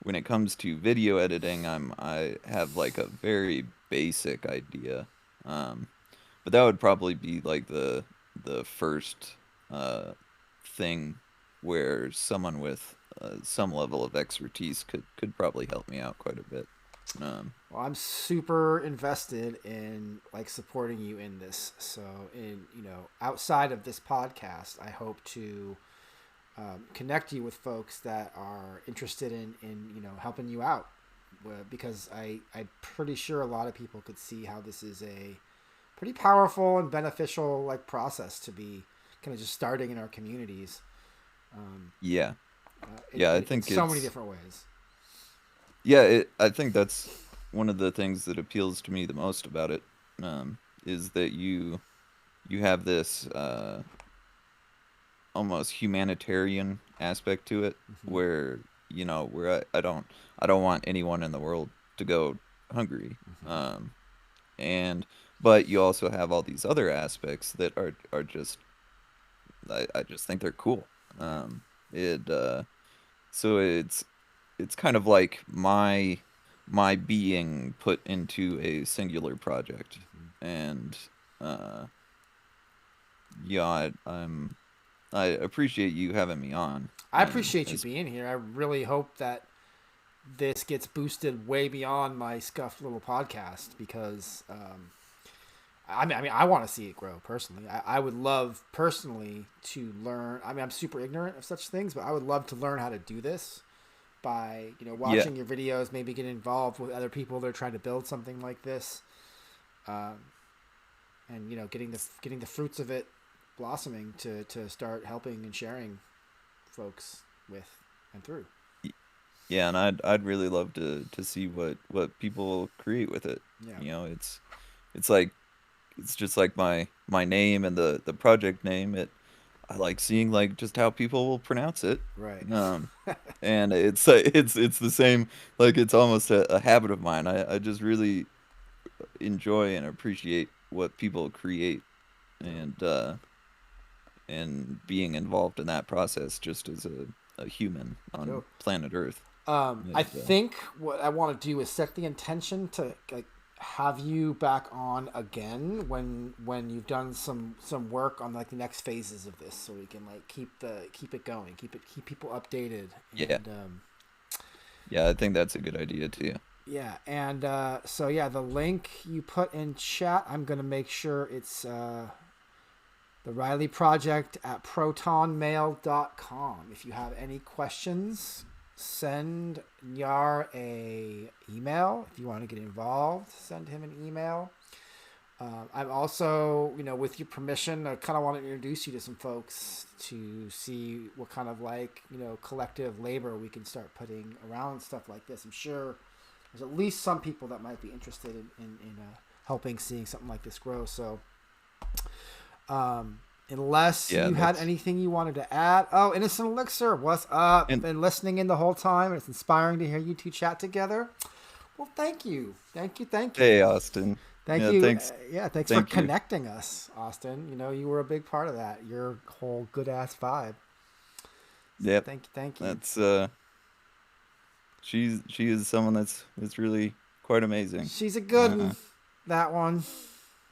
when it comes to video editing, I have like a very basic idea. Um, but that would probably be like the first uh, thing where someone with some level of expertise could probably help me out quite a bit. Um, Well, I'm super invested in like supporting you in this. So, in outside of this podcast, I hope to connect you with folks that are interested in helping you out. Because I'm pretty sure a lot of people could see how this is a pretty powerful and beneficial like process to be kind of just starting in our communities. Um, yeah, in, yeah, I in think so many it's different ways. yeah, I think that's one of the things that appeals to me the most about it, is that you have this almost humanitarian aspect to it, Mm-hmm. where I don't want anyone in the world to go hungry, Mm-hmm. um, and but you also have all these other aspects that are just I just think they're cool. Right. It so it's kind of like my being put into a singular project. And uh, yeah, I appreciate you having me on. I And appreciate you being here. I really hope that this gets boosted way beyond my scuffed little podcast because I want to see it grow personally. I would love personally to learn. I mean, I'm super ignorant of such things, but I would love to learn how to do this by yeah, watching your videos, maybe get involved with other people that are trying to build something like this, um, and getting the fruits of it blossoming to start helping and sharing folks with and through. yeah, and I'd really love to see what people create with it. Yeah. It's like it's just like my name and the project name. I like seeing like just how people will pronounce it. Right. Um, and it's the same. Like it's almost a habit of mine. I just really enjoy and appreciate what people create, and being involved in that process just as a human on Dope. planet Earth. I And think what I want to do is set the intention to like have you back on again when you've done some work on like the next phases of this, so we can like keep it going, keep people updated, yeah, and yeah, I think that's a good idea too. yeah, and so yeah, the link you put in chat, I'm gonna make sure it's the Riley Project at protonmail.com. If you have any questions, send Nyar a email. If you want to get involved, send him an email. I'm also, with your permission, I kind of want to introduce you to some folks to see what kind of like, collective labor we can start putting around stuff like this. I'm sure there's at least some people that might be interested in helping seeing something like this grow. So, unless Yeah, you had that's anything you wanted to add. Oh, Innocent Elixir, what's up? and Been listening in the whole time. It's inspiring to hear you two chat together. Well, thank you. Thank you. Thank you. hey Austin. Thank Yeah, you. thanks. Yeah, thanks for Thank you. connecting us, Austin. You were a big part of that. Your whole good ass vibe. So Yep. thank you. That's she is someone that's really quite amazing. She's a good one. That one.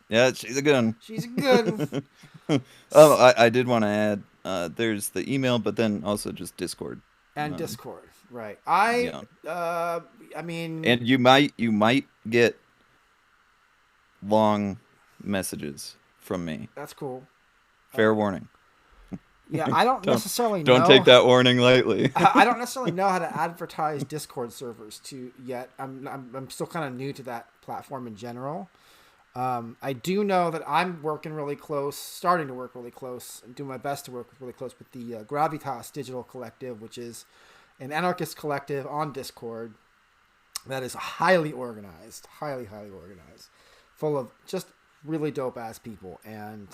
Yeah, she's a good She's a good one. Oh, I did want to add there's the email, but then also just Discord. and Um, Discord. Right. yeah. I mean, And you might get long messages from me. that's cool. Fair warning. Yeah, I don't Don't necessarily don't know. take that warning lightly. I don't necessarily know how to advertise Discord servers to yet. I'm still kind of new to that platform in general. I do know that I'm working really close, starting to work really close, and do my best to work really close with the Gravitas Digital Collective, which is an anarchist collective on Discord that is highly organized, highly organized, full of just really dope ass people. And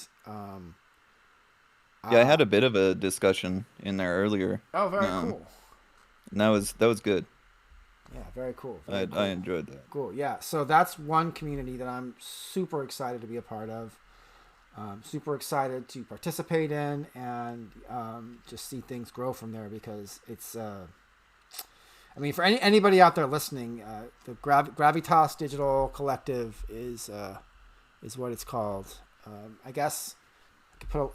Yeah, I had a bit of a discussion in there earlier. oh, very Um, cool. and that was good. Yeah, very cool. I Very I cool. enjoyed that. Cool. Yeah. So that's one community that I'm super excited to be a part of. Super excited to participate in and just see things grow from there because it's. I mean, for anybody out there listening, the Gravitas Digital Collective is what it's called. I guess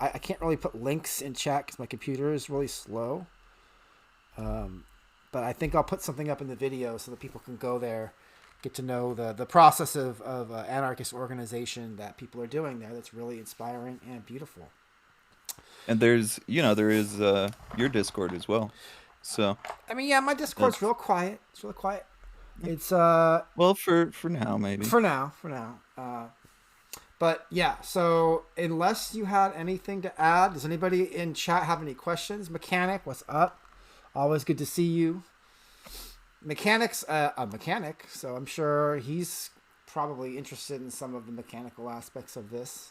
I can't really put links in chat because my computer is really slow. But I think I'll put something up in the video so that people can go there, get to know the process of anarchist organization that people are doing there. That's really inspiring and beautiful. And there is your Discord as well. So I mean, yeah, my Discord's that's real quiet. It's real quiet. It's well for now maybe. for now, but yeah. So unless you had anything to add, does anybody in chat have any questions? Mechanic, what's up? Always good to see you. Mechanic's a mechanic, so I'm sure he's probably interested in some of the mechanical aspects of this.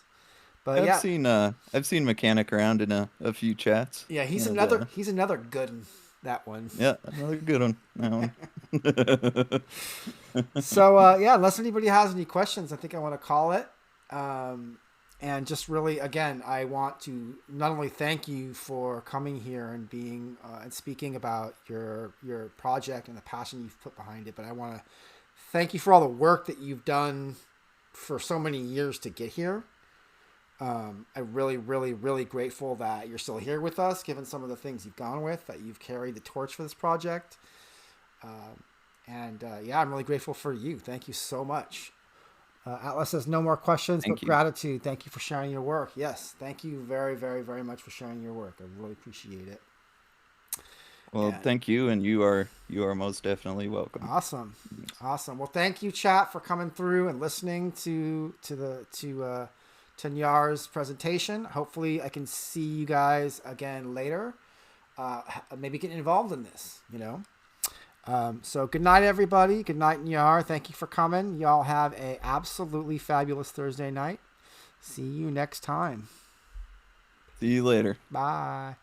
But I've yeah, seen I've seen Mechanic around in a few chats. yeah, And he's another good one, that one. yeah, another good one. That one. So yeah, unless anybody has any questions, I think I want to call it. And just really, again, I want to not only thank you for coming here and being and speaking about your project and the passion you've put behind it, but I want to thank you for all the work that you've done for so many years to get here. I'm really, really, really grateful that you're still here with us, given some of the things you've gone with, that you've carried the torch for this project. Yeah, I'm really grateful for you. Thank you so much. Atlas has no more questions, but Thank you. gratitude. Thank you for sharing your work. Yes, thank you very, very, very much for sharing your work. I really appreciate it. Well, And thank you, and you are most definitely welcome. awesome, awesome. Well, thank you, chat, for coming through and listening to Nyar's presentation. Hopefully, I can see you guys again later. Maybe get involved in this. So good night, everybody. Good night, Nyar. Thank you for coming. Y'all have a absolutely fabulous Thursday night. See you next time. See you later. Bye.